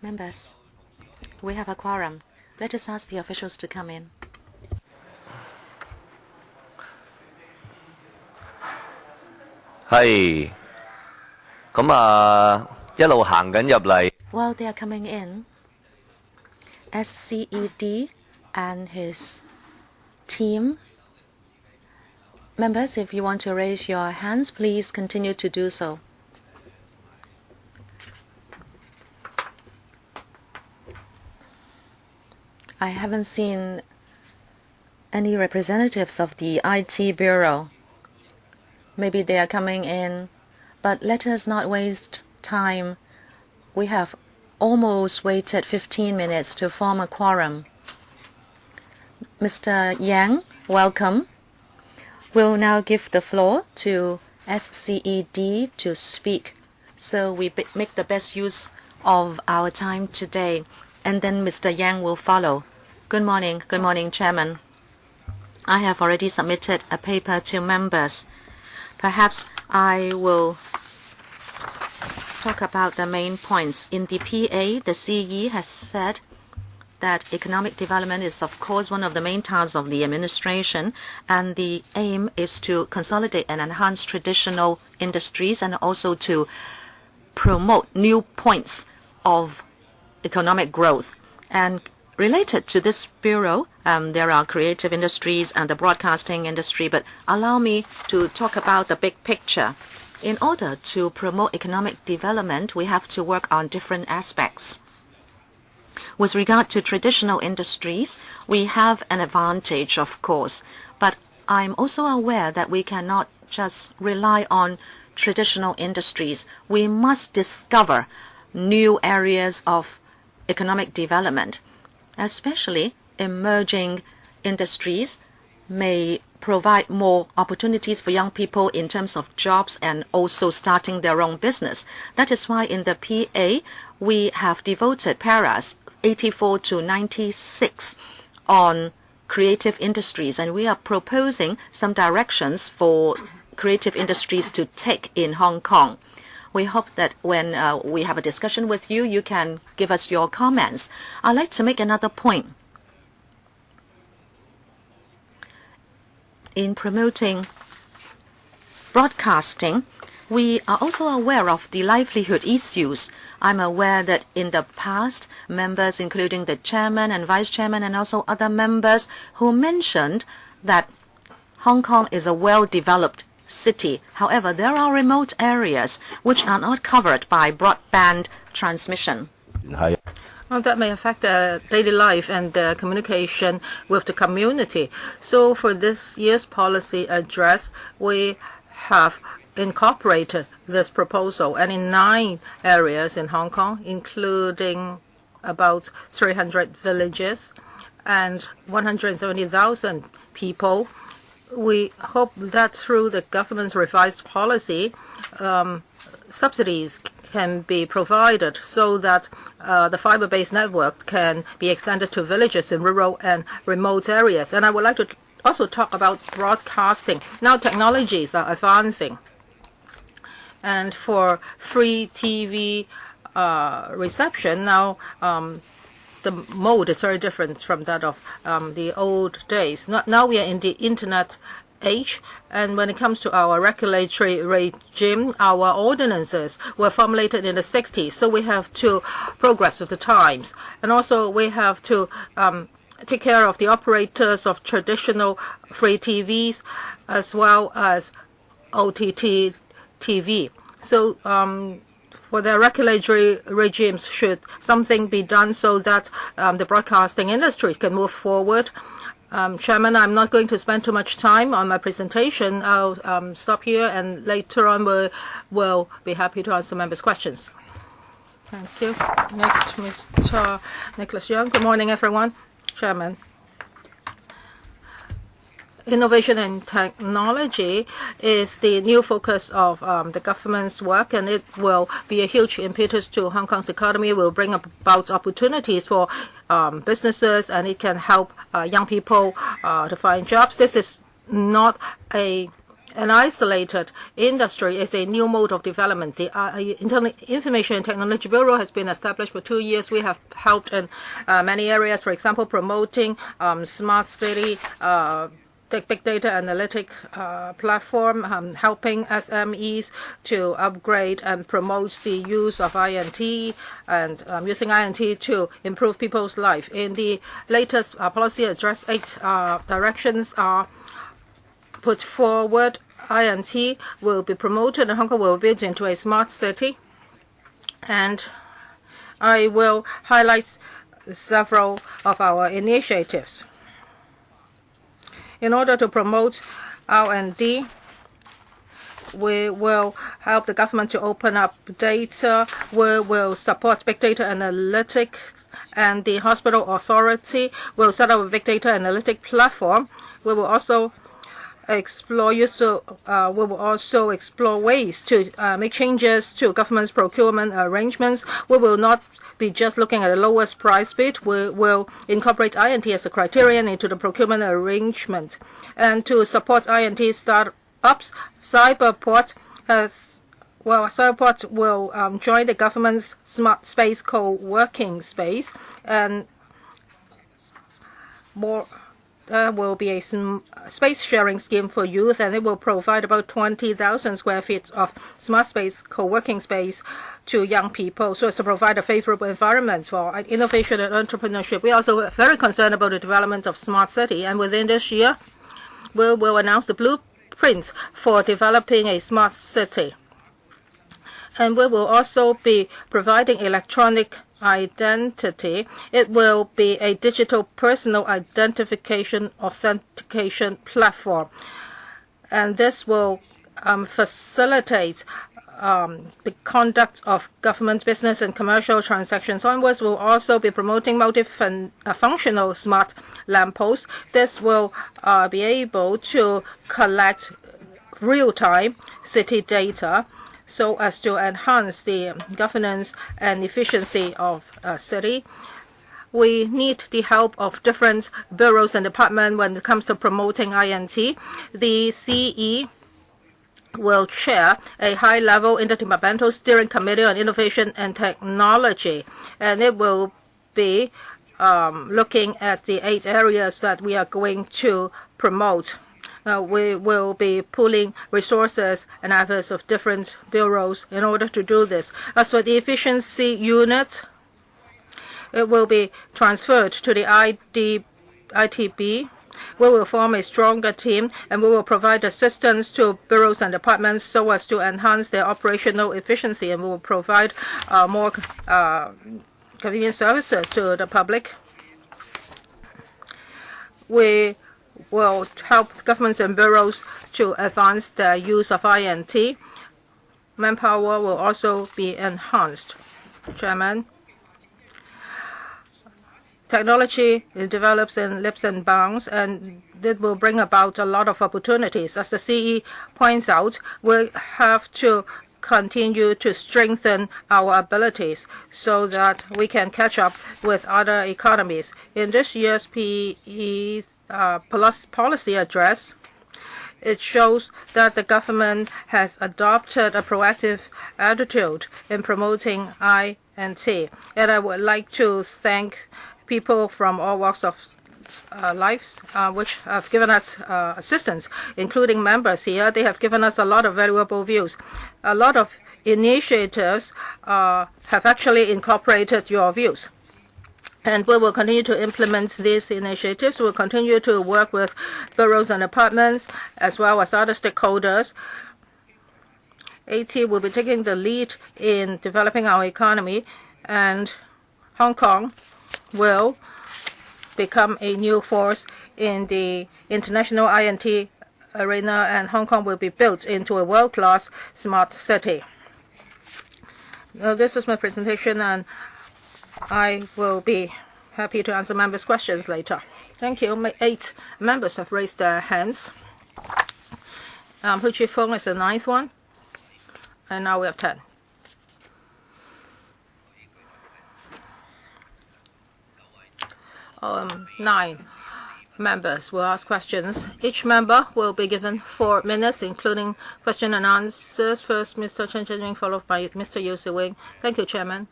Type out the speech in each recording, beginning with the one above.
Members, we have a quorum. Let us ask the officials to come in. 係，咁啊，一路行緊入嚟。While they are coming in, SCED and his team. Members, if you want to raise your hands, please continue to do so. I haven't seen any representatives of the IT Bureau. Maybe they are coming in, but let us not waste time. We have almost waited 15 minutes to form a quorum. Mr. Yang, welcome. We'll now give the floor to SCED to speak, so we make the best use of our time today. And then Mr. Yang will follow. Good morning, Chairman. I have already submitted a paper to members. Perhaps I will talk about the main points. In the PA, the CE has said that economic development is, of course, one of the main tasks of the administration, and the aim is to consolidate and enhance traditional industries and also to promote new points of economic growth. And related to this bureau, there are creative industries and the broadcasting industry, but allow me to talk about the big picture. In order to promote economic development, we have to work on different aspects. With regard to traditional industries, we have an advantage, of course, but I'm also aware that we cannot just rely on traditional industries. We must discover new areas of economic development, especially emerging industries may provide more opportunities for young people in terms of jobs and also starting their own business. That is why in the PA, we have devoted paras 84 to 96 on creative industries, and we are proposing some directions for creative industries to take in Hong Kong. We hope that when we have a discussion with you, you can give us your comments. I'd like to make another point. In promoting broadcasting, we are also aware of the livelihood issues. I'm aware that in the past, members, including the chairman and vice chairman and also other members who mentioned that Hong Kong is a well-developed city. However, there are remote areas which are not covered by broadband transmission. Well, that may affect the daily life and the communication with the community. So for this year's policy address, we have incorporated this proposal, and in 9 areas in Hong Kong, including about 300 villages and 170,000 people. We hope that through the government's revised policy, subsidies can be provided so that the fiber-based network can be extended to villages in rural and remote areas. And I would like to also talk about broadcasting. Now technologies are advancing. And for free TV reception, now the mode is very different from that of the old days. Now we are in the internet age, and when it comes to our regulatory regime, our ordinances were formulated in the 60s, so we have to progress with the times. And also we have to take care of the operators of traditional free TVs as well as OTT TV. So for the regulatory regimes, should something be done so that the broadcasting industry can move forward? Chairman, I'm not going to spend too much time on my presentation. I'll stop here, and later on we'll be happy to answer members' questions. Thank you. Next, Mr. Nicholas Young. Good morning, everyone. Chairman. Innovation and technology is the new focus of the government's work, and it will be a huge impetus to Hong Kong's economy. It will bring about opportunities for businesses, and it can help young people to find jobs. This is not a an isolated industry is a new mode of development. The Information and Technology Bureau has been established for 2 years. We have helped in many areas, for example, promoting smart city, big data analytic platform, helping SMEs to upgrade and promote the use of INT and using INT to improve people's life. In the latest policy address, 8 directions are put forward. INT will be promoted and Hong Kong will be built into a smart city. And I will highlight several of our initiatives. In order to promote R&D, we will help the government to open up data. We will support big data analytics, and the hospital authority will set up a big data analytic platform. We will also explore ways to make changes to government's procurement arrangements. We will not be just looking at the lowest price bid. We will incorporate INT as a criterion into the procurement arrangement. And to support INT startups, Cyberport will join the government's smart space co-working space, and there will be a space sharing scheme for youth, and it will provide about 20,000 square feet of smart space co-working space to young people, so as to provide a favorable environment for innovation and entrepreneurship. We are also very concerned about the development of smart city, and within this year, we will announce the blueprints for developing a smart city. And we will also be providing electronic identity. It will be a digital personal identification authentication platform, and this will facilitate the conduct of government business and commercial transactions. Onwards, will also be promoting multifunctional smart lampposts. This will be able to collect real-time city data so as to enhance the governance and efficiency of a city. We need the help of different bureaus and departments when it comes to promoting INT. The CE will chair a high-level interdepartmental steering committee on innovation and technology, and it will be looking at the 8 areas that we are going to promote. We will be pooling resources and efforts of different bureaus in order to do this. As for the efficiency unit, it will be transferred to the ITB. We will form a stronger team, and we will provide assistance to bureaus and departments so as to enhance their operational efficiency, and we will provide more convenient services to the public. We will help governments and bureaus to advance their use of INT. Manpower will also be enhanced. Chairman, technology develops in leaps and bounds, and it will bring about a lot of opportunities. As the CE points out, we have to continue to strengthen our abilities so that we can catch up with other economies. In this year's PE plus policy address, it shows that the government has adopted a proactive attitude in promoting INT. And I would like to thank people from all walks of lives which have given us assistance, including members here. They have given us a lot of valuable views. A lot of initiatives have actually incorporated your views. And we will continue to implement these initiatives. We will continue to work with bureaus and departments as well as other stakeholders. AT will be taking the lead in developing our economy, and Hong Kong will become a new force in the international INT arena, and Hong Kong will be built into a world-class smart city. Now, this is my presentation, and I will be happy to answer members' questions later. Thank you. 8 members have raised their hands. Hu Chi-feng is the 9th one, and now we have 10. Nine. members will ask questions. Each member will be given 4 minutes, including question and answers. First, Mr. Chen Zhengying, followed by Mr. Yu Siwing. Thank you, Chairman.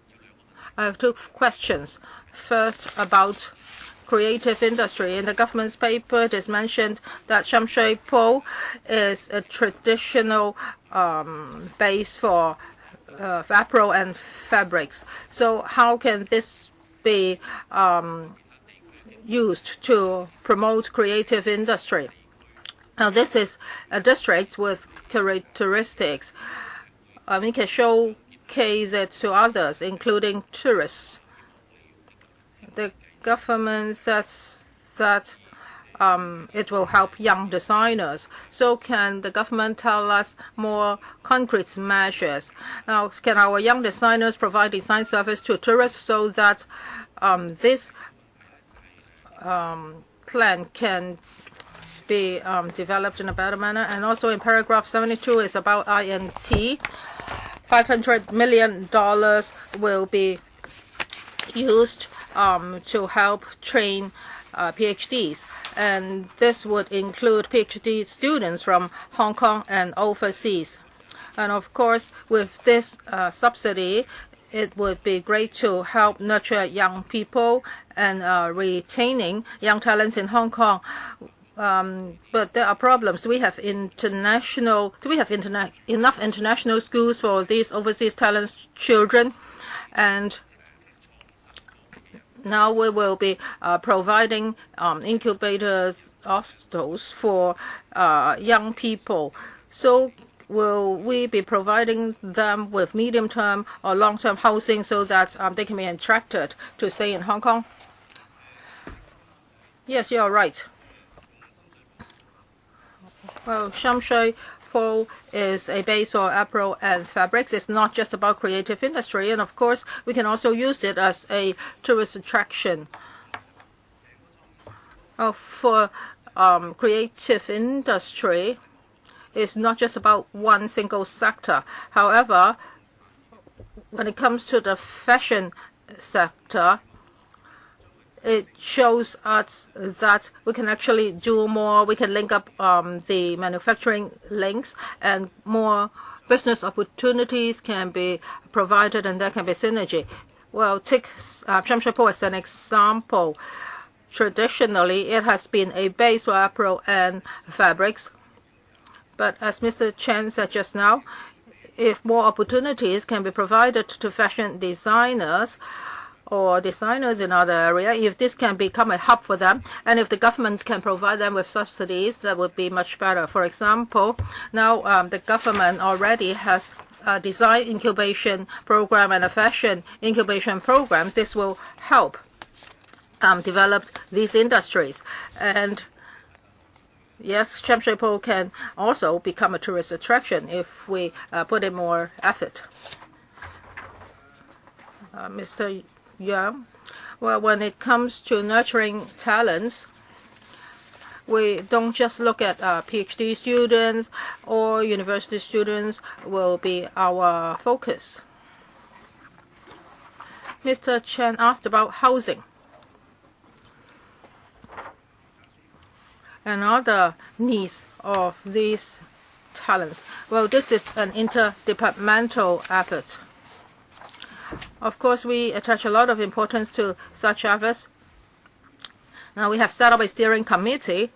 I have 2 questions. First, about creative industry. In the government's paper, it is mentioned that Shamshui Po is a traditional base for apparel and fabrics. So how can this be used to promote creative industry? Now, this is a district with characteristics. We can showcase it to others, including tourists. The government says that it will help young designers. So can the government tell us more concrete measures? Now, can our young designers provide design service to tourists so that this plan can be developed in a better manner? And also in paragraph 72 is about INT. $500 million will be used to help train PhDs. And this would include PhD students from Hong Kong and overseas. And of course, with this subsidy, it would be great to help nurture young people and retaining young talents in Hong Kong. But there are problems. Do we have enough international schools for these overseas talents children? And now we will be providing incubators, hostels for young people. So will we be providing them with medium-term or long-term housing so that they can be attracted to stay in Hong Kong? Yes, you are right. Well, Shamshui Po is a base for apparel and fabrics. It's not just about creative industry, and of course, we can also use it as a tourist attraction. For creative industry, it's not just about one single sector. However, when it comes to the fashion sector, it shows us that we can actually do more. We can link up the manufacturing links, and more business opportunities can be provided, and there can be synergy. Well, take Shamshui Po as an example. Traditionally, it has been a base for apparel and fabrics. But as Mr. Chen said just now, if more opportunities can be provided to fashion designers or designers in other areas, if this can become a hub for them, and if the government can provide them with subsidies, that would be much better. For example, now the government already has a design incubation program and a fashion incubation program. This will help develop these industries. And yes, Shamshui Po can also become a tourist attraction if we put in more effort. Mr. Yang, well, when it comes to nurturing talents, we don't just look at PhD students or university students will be our focus. Mr. Chen asked about housing and other needs of these talents. Well, this is an interdepartmental effort. Of course, we attach a lot of importance to such efforts. Now we have set up a steering committee.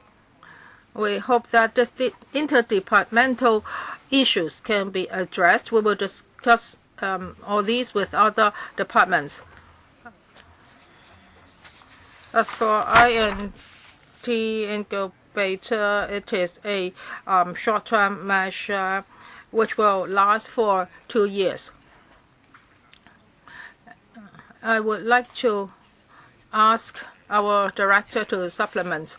We hope that the interdepartmental issues can be addressed. We will discuss all these with other departments. As for INT incubator, it is a short-term measure which will last for 2 years. I would like to ask our director to supplement.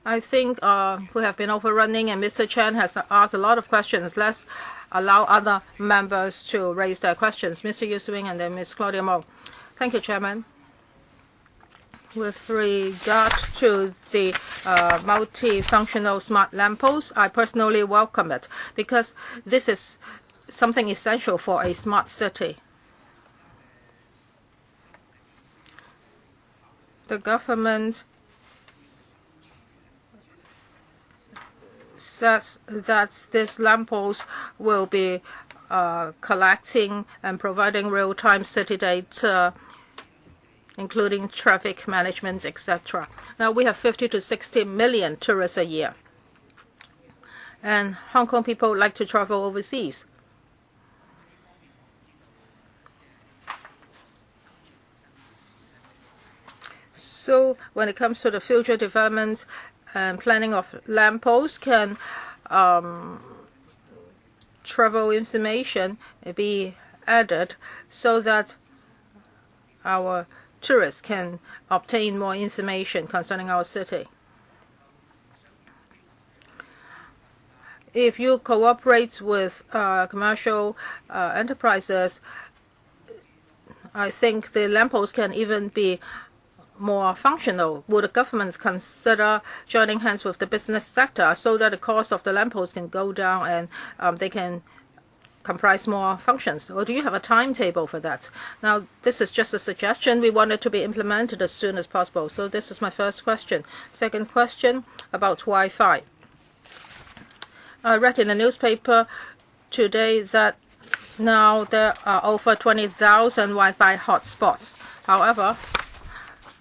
I think we have been overrunning, and Mr. Chen has asked a lot of questions. Let's allow other members to raise their questions. Mr. Yu Swing and then Ms. Claudia Mo. Thank you, Chairman. With regard to the multifunctional smart lampposts, I personally welcome it because this is something essential for a smart city. The government says that this lamppost will be collecting and providing real-time city data, including traffic management, etc. Now, we have 50 to 60 million tourists a year. And Hong Kong people like to travel overseas. So when it comes to the future development and planning of lampposts, can travel information be added so that our tourists can obtain more information concerning our city? If you cooperate with commercial enterprises, I think the lampposts can even be more functional. Would the government consider joining hands with the business sector so that the cost of the lampposts can go down and they can comprise more functions? Or do you have a timetable for that? Now, this is just a suggestion. We want it to be implemented as soon as possible. So this is my first question. Second question about Wi-Fi. I read in the newspaper today that now there are over 20,000 Wi-Fi hotspots. However,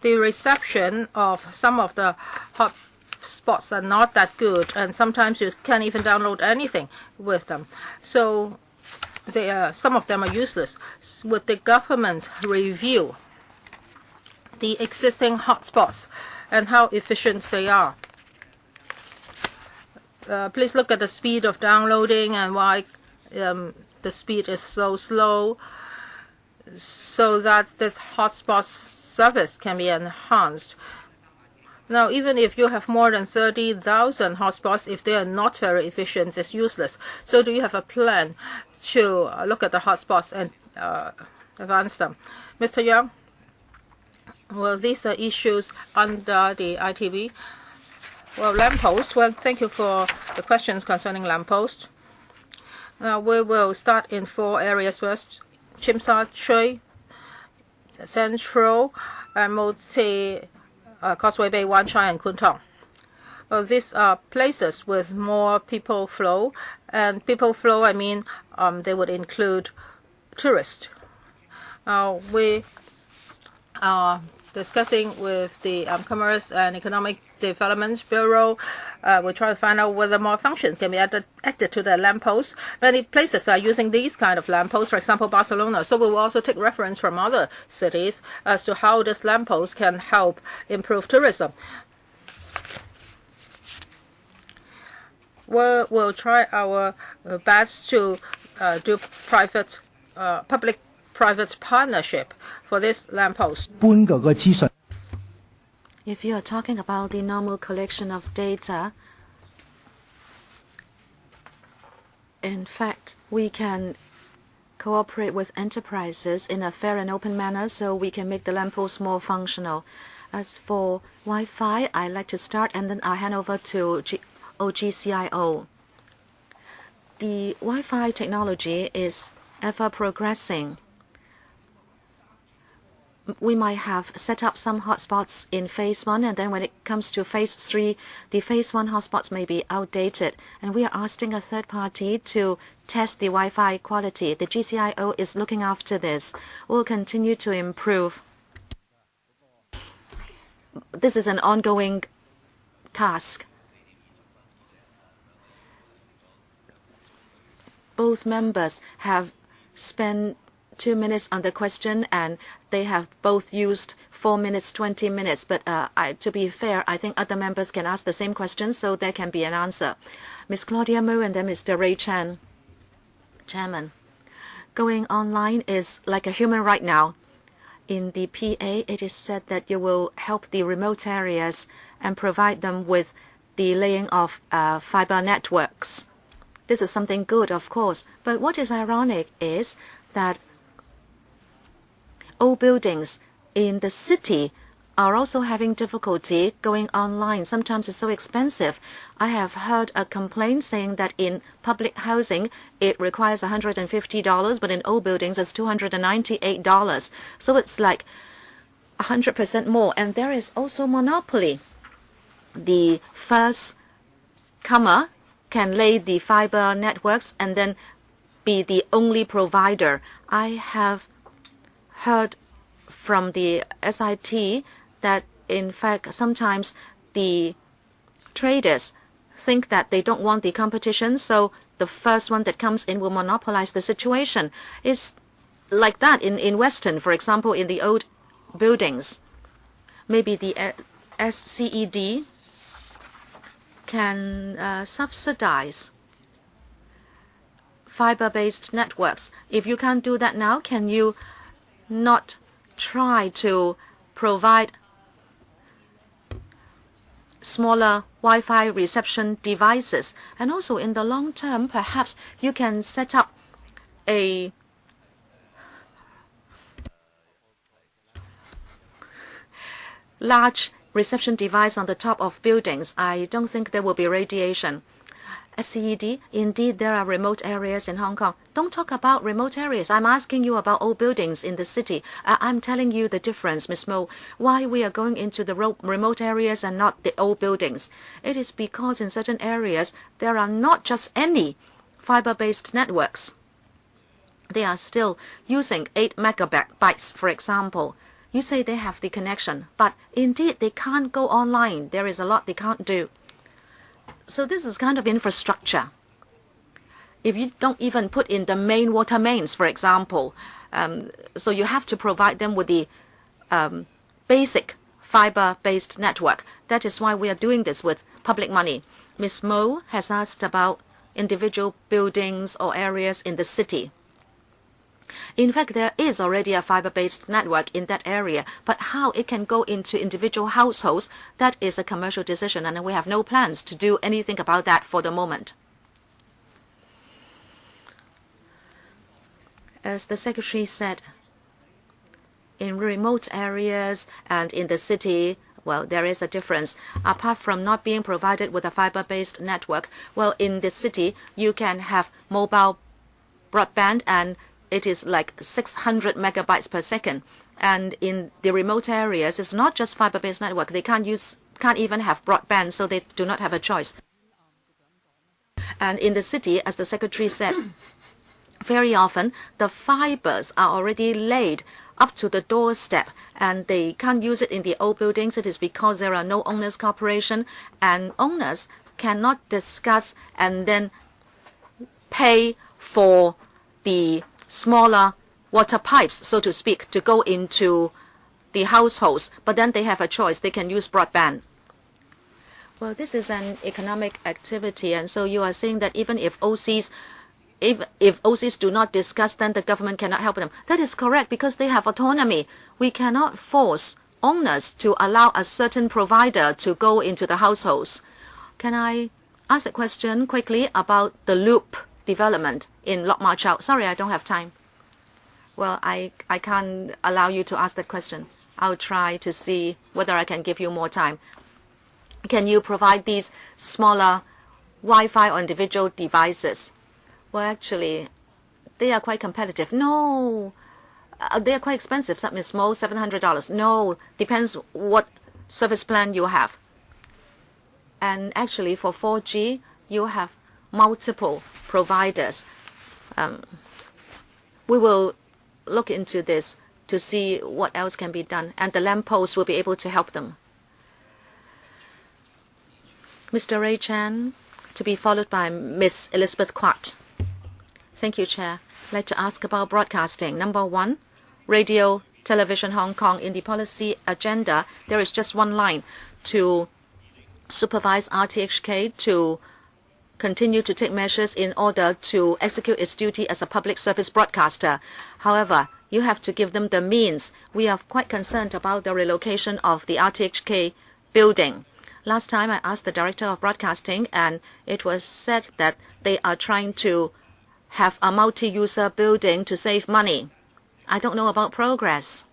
the reception of some of the hotspots are not that good, and sometimes you can't even download anything with them. So some of them are useless. Would the government review the existing hotspots and how efficient they are? Please look at the speed of downloading and why the speed is so slow, so that this hotspot service can be enhanced. Now, even if you have more than 30,000 hotspots, if they are not very efficient, it's useless. So do you have a plan to look at the hotspots and advance them? Mr. Yang, well, these are issues under the ITV. Well, lamppost. Well, thank you for the questions concerning lamppost. Now, we will start in 4 areas first. Tsim Sha Tsui, Central, and Causeway Bay, Wan Chai, and Kwun Tong. These are places with more people flow. And people flow, I mean, they would include tourists. We are discussing with the Commerce and Economic Development Bureau. We try to find out whether more functions can be added to the lampposts. Many places are using these kind of lampposts, for example, Barcelona. So we will also take reference from other cities as to how this lamppost can help improve tourism. We'll try our best to do public-private partnership for this lamppost. If you are talking about the normal collection of data, in fact, we can cooperate with enterprises in a fair and open manner so we can make the lamppost more functional. As for Wi-Fi, I'd like to start and then I'll hand over to OGCIO. The Wi-Fi technology is ever progressing. We might have set up some hotspots in phase 1, and then when it comes to phase 3, the phase 1 hotspots may be outdated, and we are asking a third party to test the Wi-Fi quality. The GCIO is looking after this. We'll continue to improve. This is an ongoing task. Both members have spent 2 minutes on the question, and they have both used 4 minutes, 20 minutes. But to be fair, I think other members can ask the same question, so there can be an answer. Ms. Claudia Mu and then Mr. Ray Chan. Chairman, going online is like a human right now. In the PA, it is said that you will help the remote areas and provide them with the laying of fiber networks. This is something good, of course. But what is ironic is that old buildings in the city are also having difficulty going online. Sometimes it's so expensive. I have heard a complaint saying that in public housing, it requires $150, but in old buildings, it's $298. So it's like 100% more. And there is also monopoly. The first comer can lay the fiber networks and then be the only provider. I have heard from the SIT that in fact sometimes the traders think that they don't want the competition, so the first one that comes in will monopolize the situation. It's like that in Western, for example, in the old buildings. Maybe the SCED can subsidize fiber-based networks. If you can't do that now, can you not try to provide smaller Wi-Fi reception devices? And also in the long term, perhaps you can set up a large reception device on the top of buildings. I don't think there will be radiation. SCED, indeed there are remote areas in Hong Kong. Don't talk about remote areas. I'm asking you about old buildings in the city. I'm telling you the difference, Ms. Mo. Why we are going into the remote areas and not the old buildings. It is because in certain areas there are not just any fiber-based networks. They are still using 8 megabytes, for example. You say they have the connection, but indeed they can't go online. There is a lot they can't do. So this is kind of infrastructure. If you don't even put in the main water mains, for example, so you have to provide them with the basic fiber-based network. That is why we are doing this with public money. Ms. Mo has asked about individual buildings or areas in the city. In fact, there is already a fiber-based network in that area, but how it can go into individual households, that is a commercial decision, and we have no plans to do anything about that for the moment. As the Secretary said, in remote areas and in the city, well, there is a difference. Apart from not being provided with a fiber-based network, well, in the city, you can have mobile broadband and it is like 600 megabytes per second. And in the remote areas, it's not just fiber-based network. They can't even have broadband, so they do not have a choice. And in the city, as the Secretary said, very often the fibers are already laid up to the doorstep, and they can't use it in the old buildings. It is because there are no owners' corporation, and owners cannot discuss and then pay for the smaller water pipes, so to speak, to go into the households. But then they have a choice. They can use broadband. Well, this is an economic activity, and so you are saying that even if OCs do not discuss, then the government cannot help them. That is correct, because they have autonomy. We cannot force owners to allow a certain provider to go into the households. Can I ask a question quickly about the loop development in Lok Ma Chau? Sorry, I don't have time. Well, I can't allow you to ask that question. I'll try to see whether I can give you more time. Can you provide these smaller Wi-Fi on individual devices? Well, actually, they are quite competitive. No, they are quite expensive. Some is small, $700. No, depends what service plan you have. And actually, for 4G, you have multiple providers. We will look into this to see what else can be done, and the lamppost will be able to help them. Mr. Ray Chan, to be followed by Miss Elizabeth Quat. Thank you, Chair. I'd like to ask about broadcasting. Number 1, Radio Television Hong Kong. In the policy agenda, there is just one line to supervise RTHK to continue to take measures in order to execute its duty as a public service broadcaster. However, you have to give them the means. We are quite concerned about the relocation of the RTHK building. Last time I asked the Director of Broadcasting, and it was said that they are trying to have a multi-user building to save money. I don't know about progress.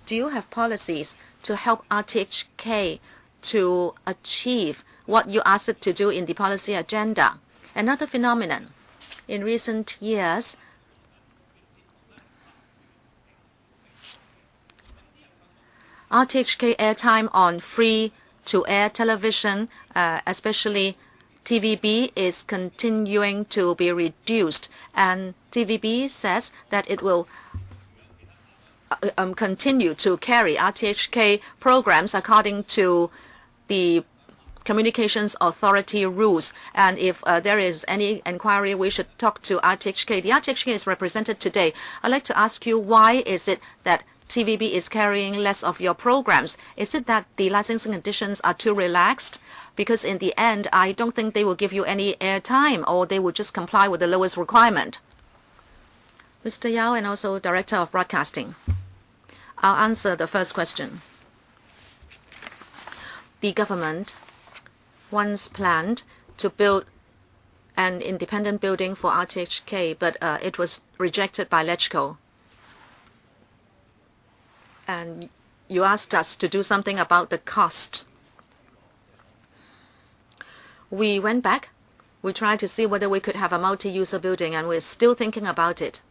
Do you have policies to help RTHK to achieve what you asked it to do in the policy agenda? Another phenomenon. In recent years, RTHK airtime on free-to-air television, especially TVB is continuing to be reduced, and TVB says that it will continue to carry RTHK programs according to the Communications Authority rules. And if there is any inquiry, we should talk to RTHK. The RTHK is represented today. I'd like to ask you, why is it that TVB is carrying less of your programs? Is it that the licensing conditions are too relaxed? Because in the end, I don't think they will give you any airtime, or they will just comply with the lowest requirement. Mr. Yao, and also Director of Broadcasting. I'll answer the first question. The government once planned to build an independent building for RTHK, but it was rejected by LegCo. And you asked us to do something about the cost. We went back. We tried to see whether we could have a multi-user building, and we're still thinking about it.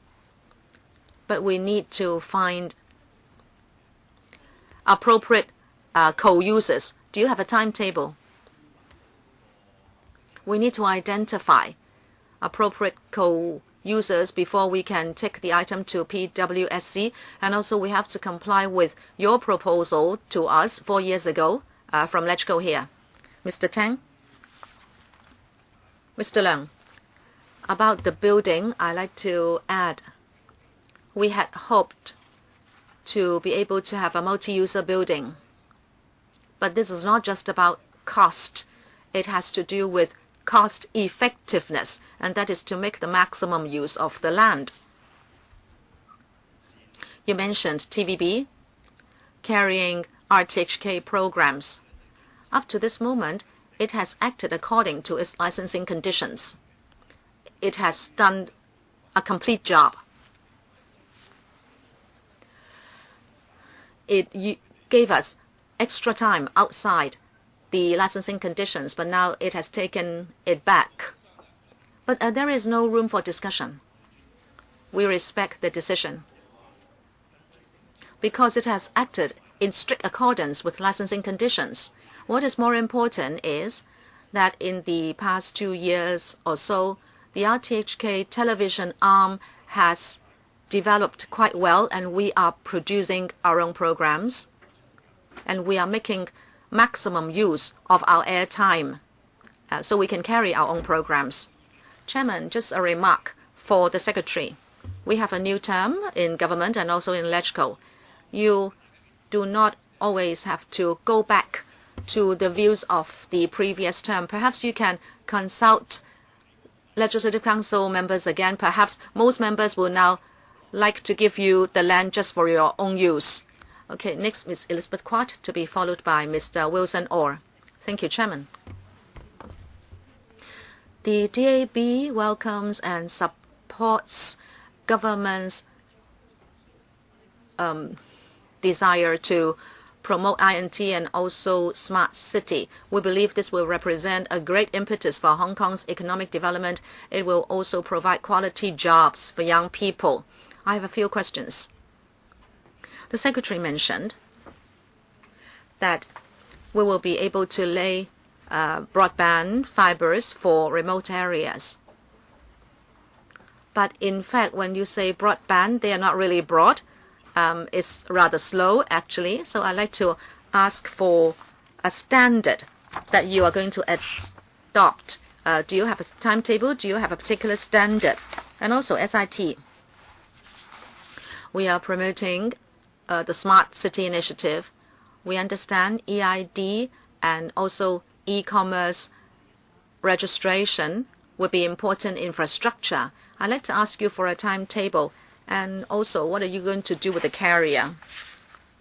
But we need to find appropriate co-users. Do you have a timetable? We need to identify appropriate co-users before we can take the item to PWSC. And also we have to comply with your proposal to us 4 years ago from LegCo here. Mr. Tang? Mr. Leung, about the building, I'd like to add, we had hoped to be able to have a multi-user building. But this is not just about cost. It has to do with cost effectiveness, and that is to make the maximum use of the land. You mentioned TVB carrying RTHK programs. Up to this moment, it has acted according to its licensing conditions. It has done a complete job. It gave us extra time outside the licensing conditions, but now it has taken it back. But there is no room for discussion. We respect the decision because it has acted in strict accordance with licensing conditions. What is more important is that in the past 2 years or so, the RTHK television arm has developed quite well, and we are producing our own programs, and we are making maximum use of our airtime so we can carry our own programs. Chairman, just a remark for the Secretary. We have a new term in government and also in LegCo. You do not always have to go back to the views of the previous term. Perhaps you can consult Legislative Council members again. Perhaps most members will now like to give you the land just for your own use. Okay, next, Ms. Elizabeth Quat, to be followed by Mr. Wilson Orr. Thank you, Chairman. The DAB welcomes and supports government's desire to promote INT and also smart city. We believe this will represent a great impetus for Hong Kong's economic development. It will also provide quality jobs for young people. I have a few questions. The Secretary mentioned that we will be able to lay broadband fibers for remote areas. But in fact, when you say broadband, they are not really broad. It's rather slow, actually. So I'd like to ask for a standard that you are going to adopt. Do you have a timetable? Do you have a particular standard? And also SIT. We are promoting the Smart City Initiative. We understand EID and also e-commerce registration will be important infrastructure. I'd like to ask you for a timetable. And also, what are you going to do with the carrier?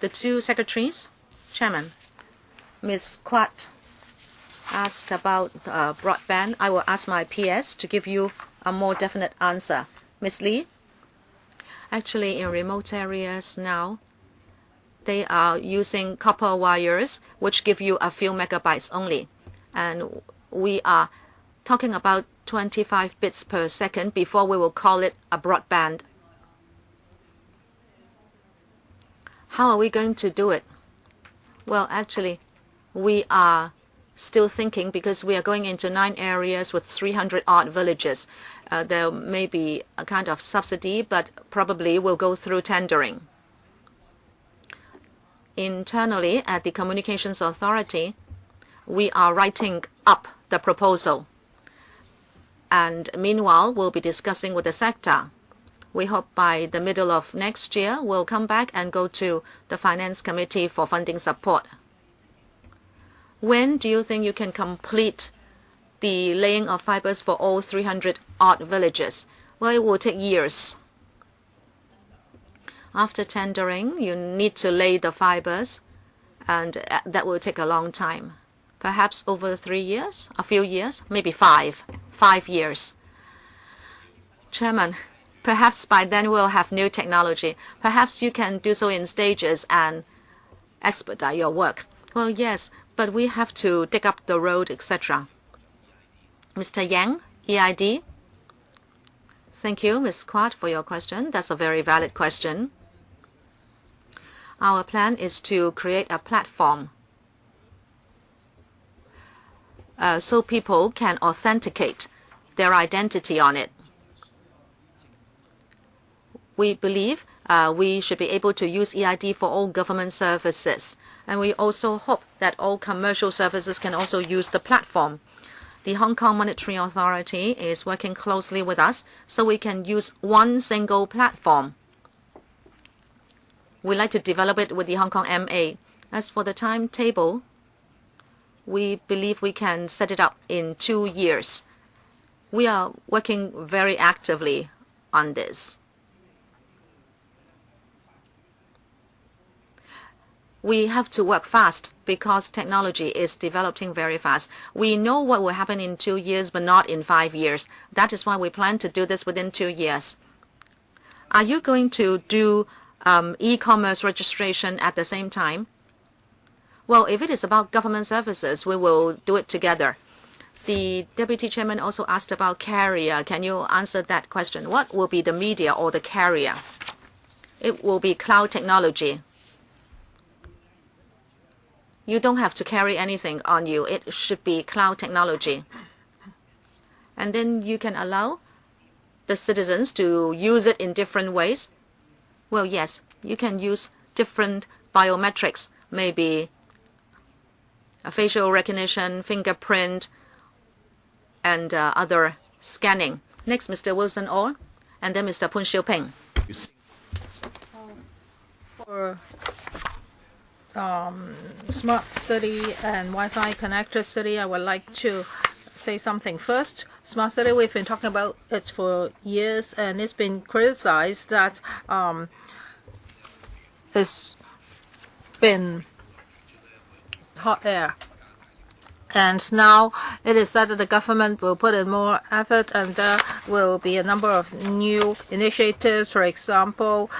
The two secretaries. Chairman, Ms. Quat asked about broadband. I will ask my PS to give you a more definite answer. Ms. Lee? Actually, in remote areas now, they are using copper wires, which give you a few megabytes only. And we are talking about 25 bits per second before we will call it a broadband. How are we going to do it? Well, actually, we are still thinking because we are going into 9 areas with 300-odd villages. There may be a kind of subsidy, but probably will go through tendering. Internally, at the Communications Authority, we are writing up the proposal. And meanwhile, we'll be discussing with the sector. We hope by the middle of next year, we'll come back and go to the Finance Committee for funding support. When do you think you can complete the laying of fibers for all 300-odd villages? Well, it will take years. After tendering, you need to lay the fibers, and that will take a long time. Perhaps over 3 years, a few years, maybe 5 years. Chairman, perhaps by then we'll have new technology. Perhaps you can do so in stages and expedite your work. Well, yes, but we have to dig up the road, etc. Mr. Yang, EID. Thank you, Ms. Quat, for your question. That's a very valid question. Our plan is to create a platform so people can authenticate their identity on it. We believe we should be able to use EID for all government services. And we also hope that all commercial services can also use the platform. The Hong Kong Monetary Authority is working closely with us so we can use one single platform. We like to develop it with the Hong Kong MA. As for the timetable, we believe we can set it up in 2 years. We are working very actively on this. We have to work fast because technology is developing very fast. We know what will happen in 2 years, but not in 5 years. That is why we plan to do this within 2 years. Are you going to do e-commerce registration at the same time? Well, if it is about government services, we will do it together. The Deputy Chairman also asked about carrier. Can you answer that question? What will be the media or the carrier? It will be cloud technology. You don't have to carry anything on you. It should be cloud technology. And then you can allow the citizens to use it in different ways. Well, yes, you can use different biometrics, maybe a facial recognition, fingerprint, and other scanning. Next, Mr. Wilson Orr, and then Mr. Poon Siu Ping. For smart city and Wi-Fi connected city, I would like to say something. First, smart city, we've been talking about it for years, and it's been criticized that it's been hot air. And now it is said that the government will put in more effort, and there will be a number of new initiatives, for example,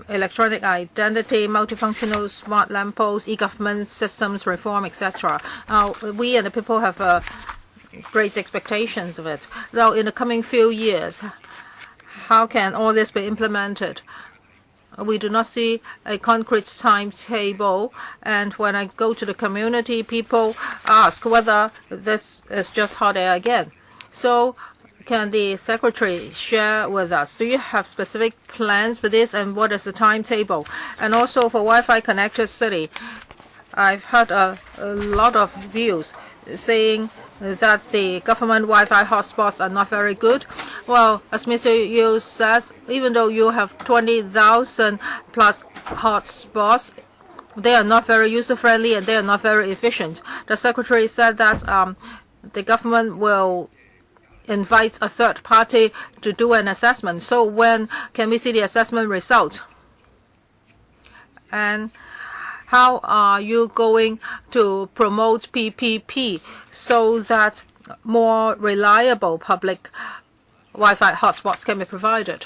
electronic identity, multifunctional smart lampposts, e-government systems reform, etc. We and the people have great expectations of it. Now, in the coming few years, how can all this be implemented? We do not see a concrete timetable, and when I go to the community, people ask whether this is just hot air again. So can the Secretary share with us, do you have specific plans for this, and what is the timetable? And also for Wi-Fi connected city, I've heard a lot of views saying that the government Wi-Fi hotspots are not very good. Well, as Mr. Yu says, even though you have 20,000 plus hotspots, they are not very user-friendly and they are not very efficient. The Secretary said that the government will invite a third party to do an assessment. So when can we see the assessment result? And how are you going to promote PPP so that more reliable public Wi-Fi hotspots can be provided?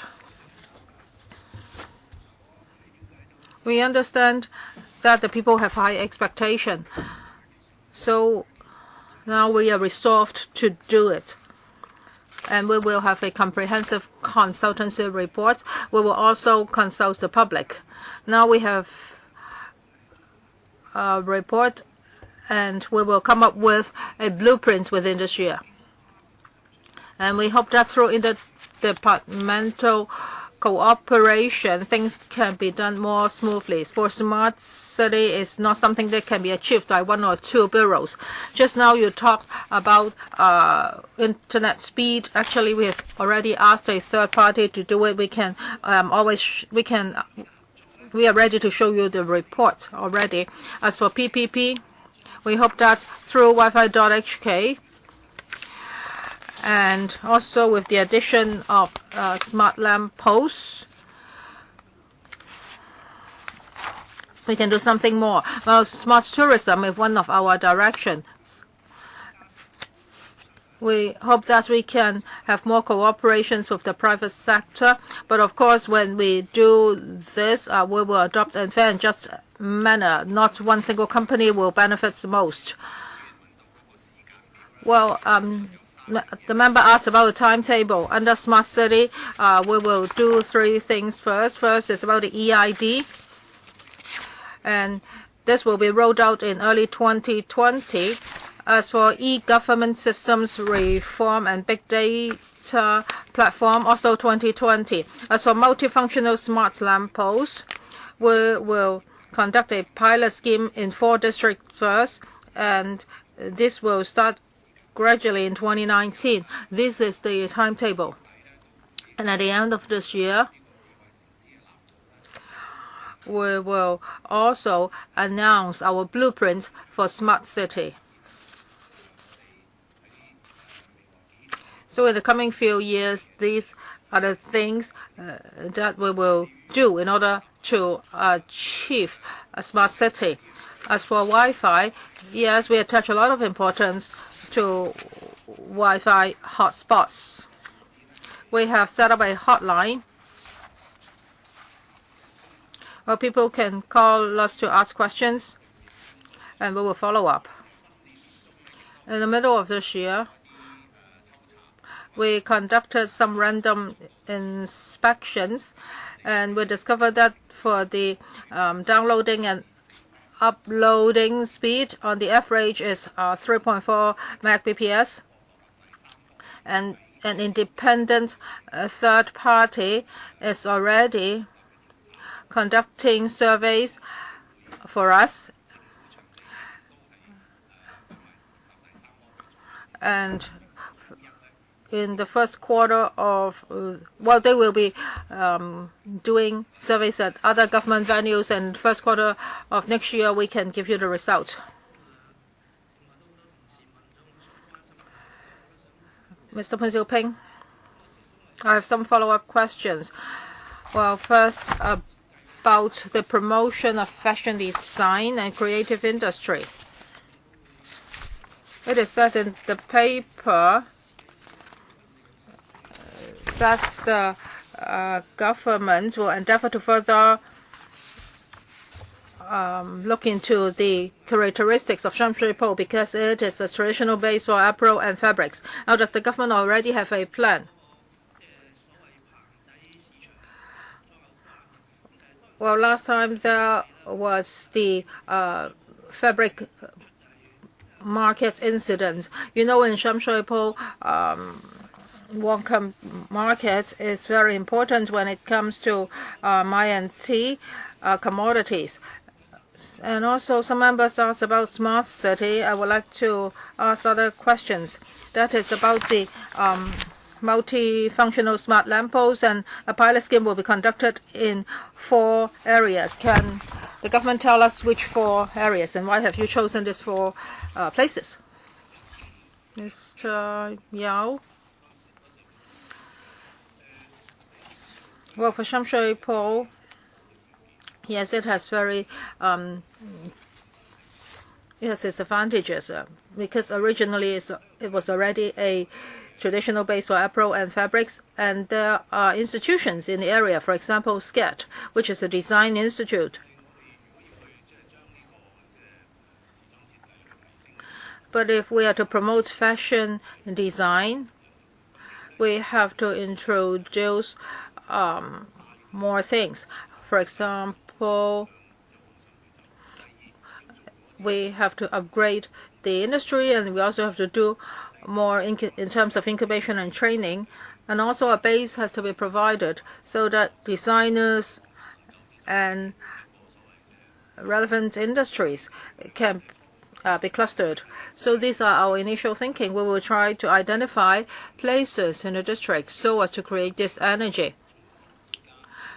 We understand that the people have high expectation. So now we are resolved to do it. And we will have a comprehensive consultancy report. We will also consult the public. Now we have report, and we will come up with a blueprint within this year. And we hope that through interdepartmental cooperation, things can be done more smoothly. For smart city, it's not something that can be achieved by one or two bureaus. Just now you talked about internet speed. Actually, we have already asked a third party to do it. We are ready to show you the report already. As for PPP, we hope that through Wi-Fi.hk and also with the addition of smart lamp posts, we can do something more. Well, smart tourism is one of our directions. We hope that we can have more cooperations with the private sector. But of course, when we do this, we will adopt a fair and just manner. Not one single company will benefit the most. Well, the member asked about the timetable. Under Smart City, we will do three things first. First is about the EID. And this will be rolled out in early 2020. As for e-government systems reform and big data platform, also 2020. As for multifunctional smart lampposts, we will conduct a pilot scheme in 4 districts first, and this will start gradually in 2019. This is the timetable. And at the end of this year, we will also announce our blueprint for Smart City. So in the coming few years, these are the things that we will do in order to achieve a smart city. As for Wi-Fi, yes, we attach a lot of importance to Wi-Fi hotspots. We have set up a hotline where people can call us to ask questions, and we will follow up. In the middle of this year, we conducted some random inspections, and we discovered that for the downloading and uploading speed on the average is 3.4 Mbps, and an independent third party is already conducting surveys for us, and in the first quarter of, they will be doing surveys at other government venues, and first quarter of next year we can give you the result. Mr. Peng Xiuping, I have some follow-up questions. Well, first about the promotion of fashion design and creative industry. It is said in the paper that the government will endeavor to further look into the characteristics of Shamshui-Po because it is a traditional base for apparel and fabrics. Now, does the government already have a plan? Well, last time there was the fabric market incident. You know, in Shamshui-Po, Wonka market is very important when it comes to tea commodities. And also some members asked about smart city. I would like to ask other questions. That is about the multifunctional smart lampposts, and a pilot scheme will be conducted in 4 areas. Can the government tell us which 4 areas, and why have you chosen these 4 places? Mr. Yao. Well, for Shamshui-Po, yes, it has very its advantages because originally it was already a traditional base for apparel and fabrics, and there are institutions in the area, for example, SCET, which is a design institute. But if we are to promote fashion design, we have to introduce more things. For example, we have to upgrade the industry, and we also have to do more in terms of incubation and training. And also a base has to be provided so that designers and relevant industries can be clustered. So these are our initial thinking. We will try to identify places in the district so as to create this energy.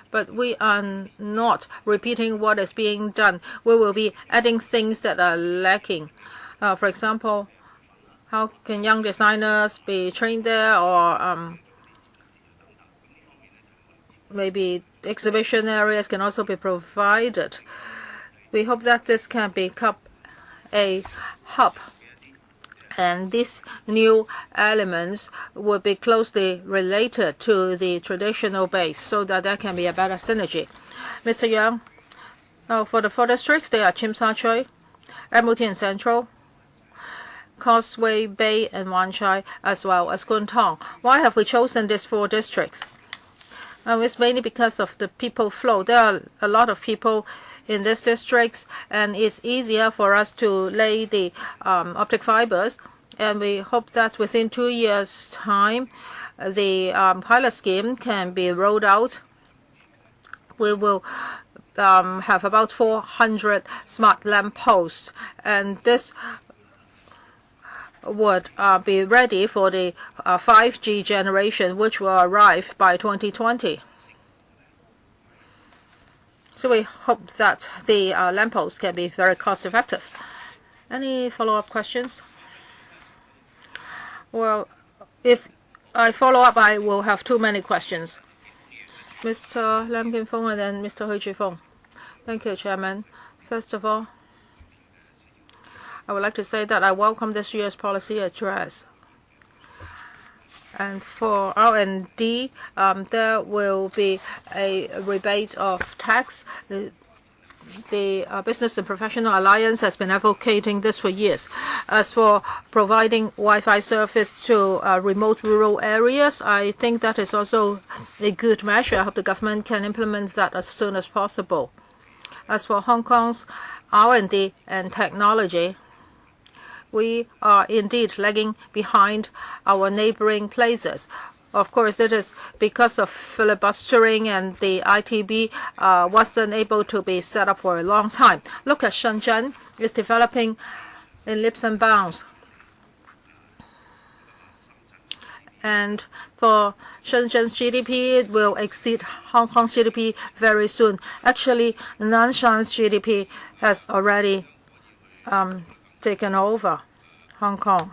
But we are not repeating what is being done. We will be adding things that are lacking. For example, how can young designers be trained there, or maybe exhibition areas can also be provided. We hope that this can become a hub, and these new elements will be closely related to the traditional base so that there can be a better synergy. Mr. Yang, for the 4 districts, they are Tsim Sha Tsui, Admiralty and Central, Causeway Bay and Wan Chai, as well as Kwun Tong. Why have we chosen these 4 districts? It's mainly because of the people flow. There are a lot of people in these districts, and it's easier for us to lay the optic fibers. And we hope that within 2 years' time, the pilot scheme can be rolled out. We will have about 400 smart lamp posts, and this would be ready for the 5G generation, which will arrive by 2020. So we hope that the lampposts can be very cost effective. Any follow-up questions? Well, if I follow up, I will have too many questions. Mr. Lam Kim Fong and then Mr. Hui Chi-fong. Thank you, Chairman. First of all, I would like to say that I welcome this year's policy address. And for R&D, there will be a rebate of tax. The Business and Professional Alliance has been advocating this for years. As for providing Wi-Fi service to remote rural areas, I think that is also a good measure. I hope the government can implement that as soon as possible. As for Hong Kong's R&D and technology, we are indeed lagging behind our neighboring places. Of course, it is because of filibustering, and the ITB wasn't able to be set up for a long time. Look at Shenzhen. It's developing in leaps and bounds. And for Shenzhen's GDP, it will exceed Hong Kong's GDP very soon. Actually, Nanshan's GDP has already taken over Hong Kong.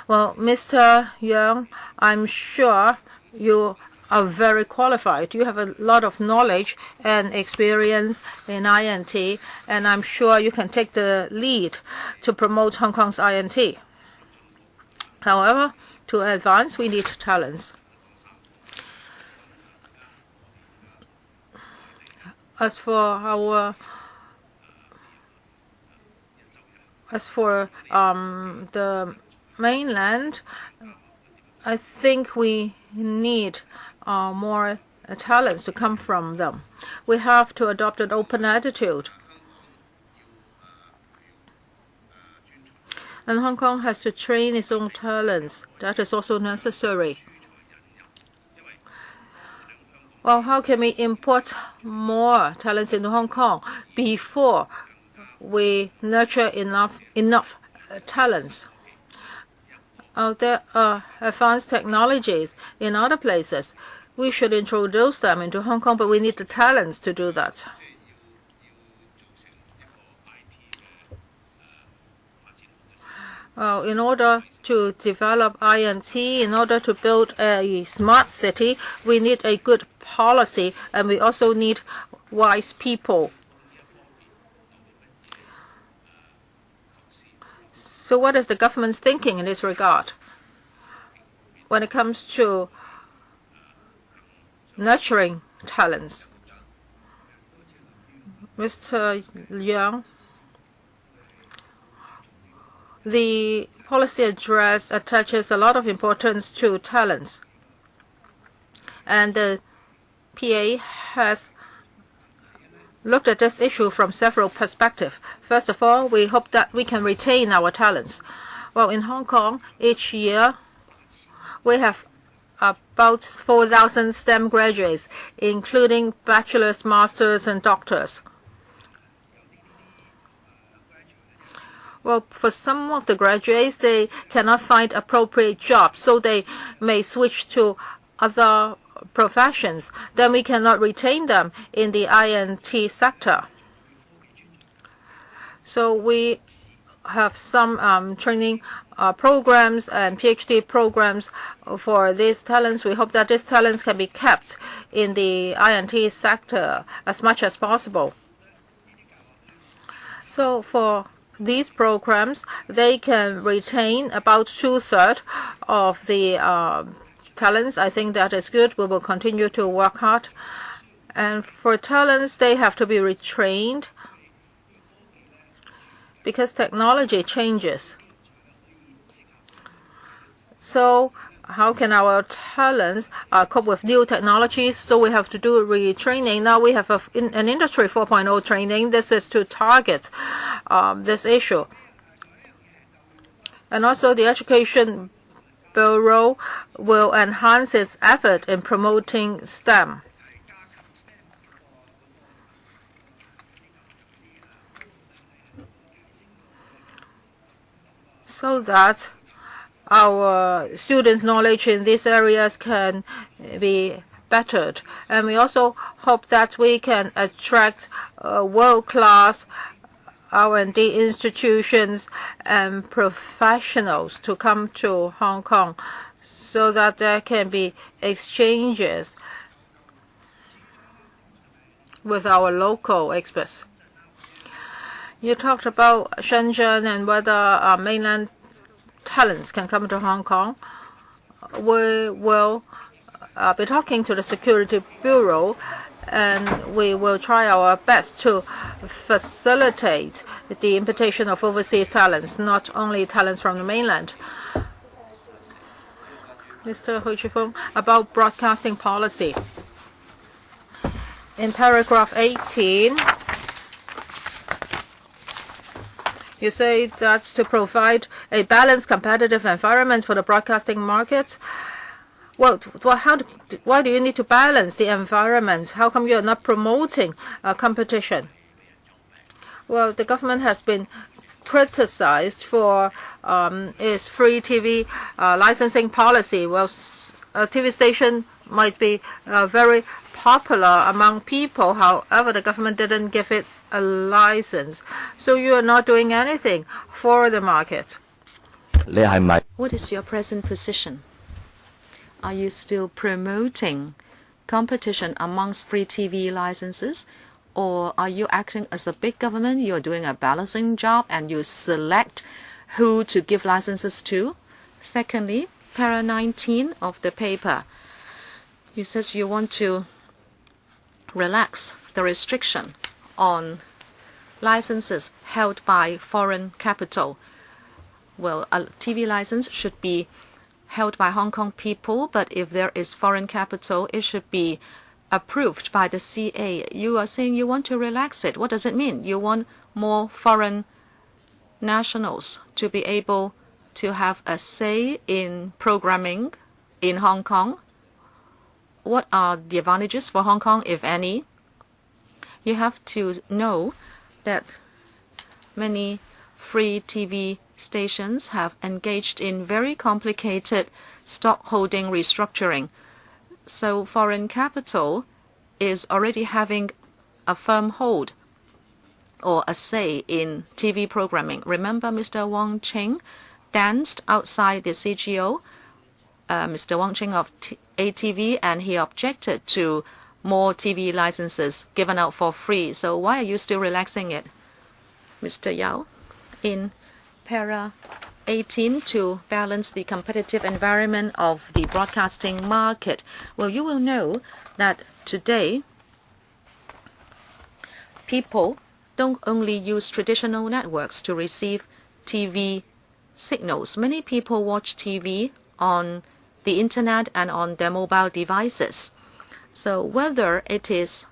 Well, Mr. Yang, I'm sure you are very qualified. You have a lot of knowledge and experience in INT, and I'm sure you can take the lead to promote Hong Kong's INT. However, to advance, we need talents. As for the mainland, I think we need more talents to come from them. We have to adopt an open attitude. And Hong Kong has to train its own talents. That is also necessary. Well, how can we import more talents into Hong Kong before we nurture enough talents? There are advanced technologies in other places. We should introduce them into Hong Kong, but we need the talents to do that. In order to develop INT, in order to build a smart city, we need a good policy, and we also need wise people. So what is the government's thinking in this regard when it comes to nurturing talents? Mr. Yang, the policy address attaches a lot of importance to talents, and the PA has looked at this issue from several perspectives. First of all, we hope that we can retain our talents. Well, in Hong Kong, each year we have about 4,000 STEM graduates, including bachelor's, master's, and doctors. Well, for some of the graduates, they cannot find appropriate jobs, so they may switch to other professions. Then we cannot retain them in the INT sector. So we have some training programs and PhD programs for these talents. We hope that these talents can be kept in the INT sector as much as possible. So for these programs, they can retain about 2/3 of the talents. I think that is good. We will continue to work hard. And for talents, they have to be retrained because technology changes. So how can our talents cope with new technologies? So we have to do retraining. Now we have an Industry 4.0 training. This is to target this issue. And also the Education Bureau will enhance its effort in promoting STEM. So that our students' knowledge in these areas can be bettered. And we also hope that we can attract world-class R&D institutions and professionals to come to Hong Kong so that there can be exchanges with our local experts. You talked about Shenzhen and whether mainland talents can come to Hong Kong. We will be talking to the Security Bureau, and we will try our best to facilitate the importation of overseas talents, not only talents from the mainland. Mr. Hu Chifeng, about broadcasting policy. In paragraph 18, you say that's to provide a balanced, competitive environment for the broadcasting market. Well, why do you need to balance the environment? How come you are not promoting competition? Well, the government has been criticized for its free TV licensing policy. Well, a TV station might be very popular among people. However, the government didn't give it a license. So you are not doing anything for the market. What is your present position? Are you still promoting competition amongst free TV licenses? Or are you acting as a big government? You're doing a balancing job and you select who to give licenses to? Secondly, para 19 of the paper, you said you want to relax the restriction on licenses held by foreign capital. Well, a TV license should be held by Hong Kong people, but if there is foreign capital, it should be approved by the CA. You are saying you want to relax it. What does it mean? You want more foreign nationals to be able to have a say in programming in Hong Kong? What are the advantages for Hong Kong, if any? You have to know that many free TV stations have engaged in very complicated stockholding restructuring. So foreign capital is already having a firm hold or a say in TV programming. Remember Mr. Wang Qing danced outside the CGO, Mr. Wang Qing of ATV, and he objected to more TV licenses given out for free. So why are you still relaxing it? Mr. Yao, in para 18, to balance the competitive environment of the broadcasting market. Well, you will know that today people don't only use traditional networks to receive TV signals. Many people watch TV on the internet and on their mobile devices. So whether it is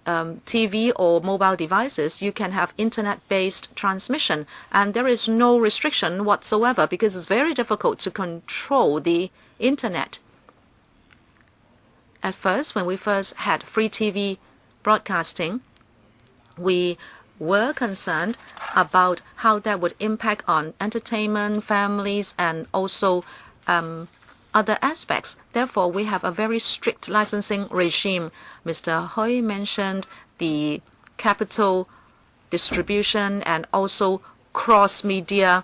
TV or mobile devices, you can have internet-based transmission, and there is no restriction whatsoever because it's very difficult to control the internet. At first, when we first had free TV broadcasting, we were concerned about how that would impact on entertainment, families, and also other aspects. Therefore, we have a very strict licensing regime. Mr. Hui mentioned the capital distribution and also cross-media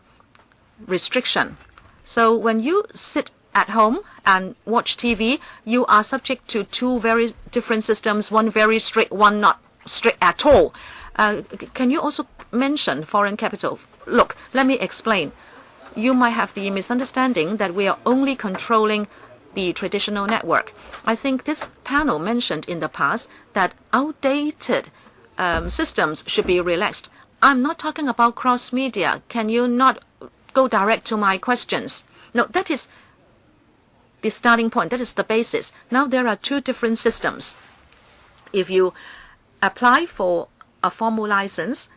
restriction. So when you sit at home and watch TV, you are subject to two very different systems, one very strict, one not strict at all. Can you also mention foreign capital? Look, let me explain. You might have the misunderstanding that we are only controlling the traditional network. I think this panel mentioned in the past that outdated systems should be relaxed. I'm not talking about cross-media. Can you not go direct to my questions? No, that is the starting point. That is the basis. Now there are two different systems. If you apply for a formal license,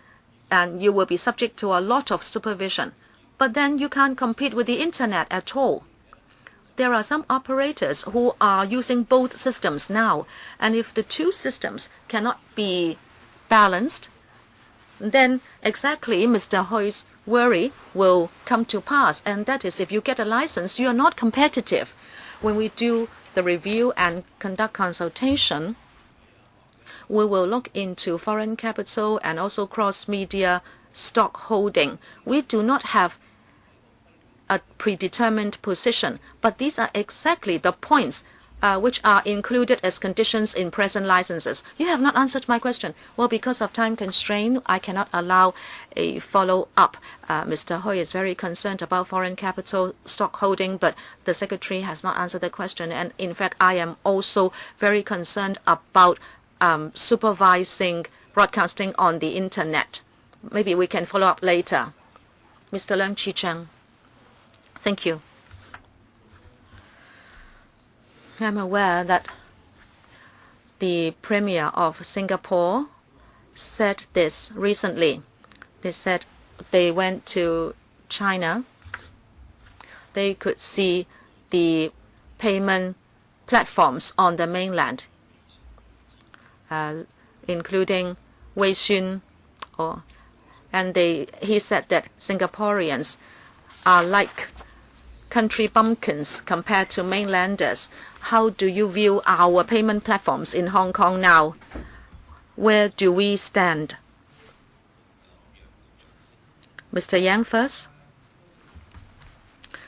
and you will be subject to a lot of supervision. But then you can't compete with the internet at all. There are some operators who are using both systems now, and if the two systems cannot be balanced, then exactly Mr. Hui's worry will come to pass, and that is if you get a license, you are not competitive. When we do the review and conduct consultation, we will look into foreign capital and also cross-media stock holding. We do not have a predetermined position, but these are exactly the points which are included as conditions in present licenses. You have not answered my question. Well, because of time constraint, I cannot allow a follow-up. Mr. Hui is very concerned about foreign capital stock holding, but the Secretary has not answered the question. And in fact, I am also very concerned about supervising broadcasting on the internet. Maybe we can follow up later. Mr. Leung Chi-cheng. Thank you. I'm aware that the Premier of Singapore said this recently. They said they went to China. They could see the payment platforms on the mainland, including Weixin, and he said that Singaporeans are like country bumpkins compared to mainlanders. How do you view our payment platforms in Hong Kong now? Where do we stand? Mr. Yang first.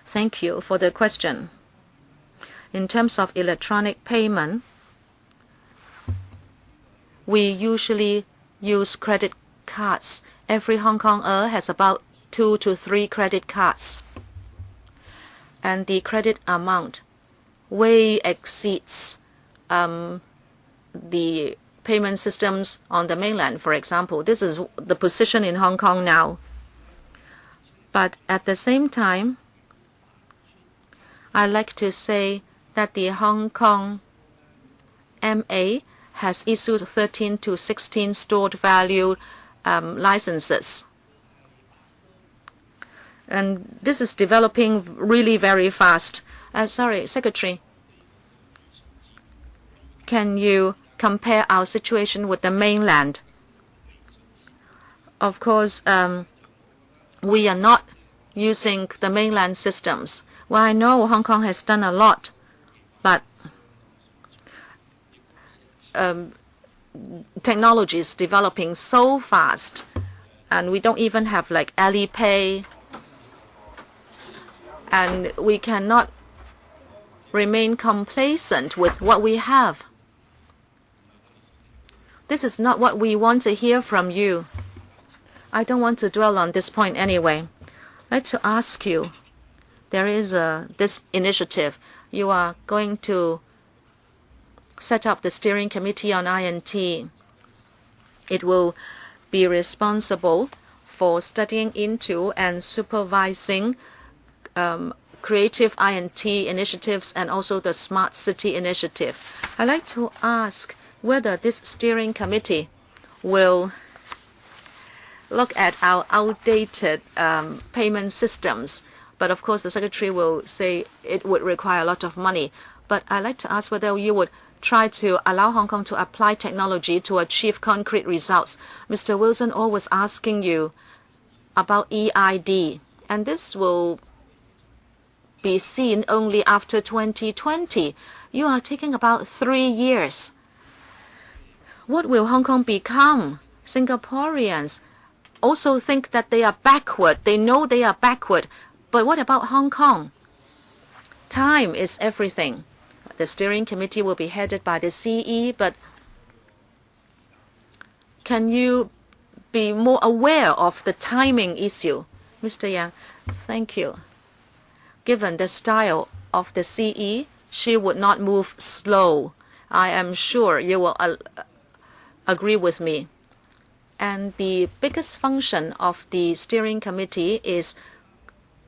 Thank you for the question. In terms of electronic payment, we usually use credit cards. Every Hong Konger has about 2 to 3 credit cards. And the credit amount way exceeds the payment systems on the mainland, for example. This is the position in Hong Kong now. But at the same time, I like to say that the Hong Kong MA has issued 13 to 16 stored value licenses. And this is developing really very fast. Sorry, Secretary. Can you compare our situation with the mainland? Of course, we are not using the mainland systems. Well, I know Hong Kong has done a lot, but technology is developing so fast, and we don't even have like Alipay, and we cannot remain complacent with what we have. This is not what we want to hear from you. I don't want to dwell on this point anyway. I'd like to ask you, there is this initiative. You are going to set up the steering committee on INT. It will be responsible for studying into and supervising creative INT initiatives and also the Smart City initiative. I'd like to ask whether this steering committee will look at our outdated payment systems. But of course, the Secretary will say it would require a lot of money. But I'd like to ask whether you would try to allow Hong Kong to apply technology to achieve concrete results. Mr. Wilson always asking you about EID, and this will be seen only after 2020. You are taking about 3 years. What will Hong Kong become? Singaporeans also think that they are backward. They know they are backward. But what about Hong Kong? Time is everything. The steering committee will be headed by the CE, but can you be more aware of the timing issue? Mr. Yang, thank you. Given the style of the CE, she would not move slow. I am sure you will agree with me. And the biggest function of the steering committee is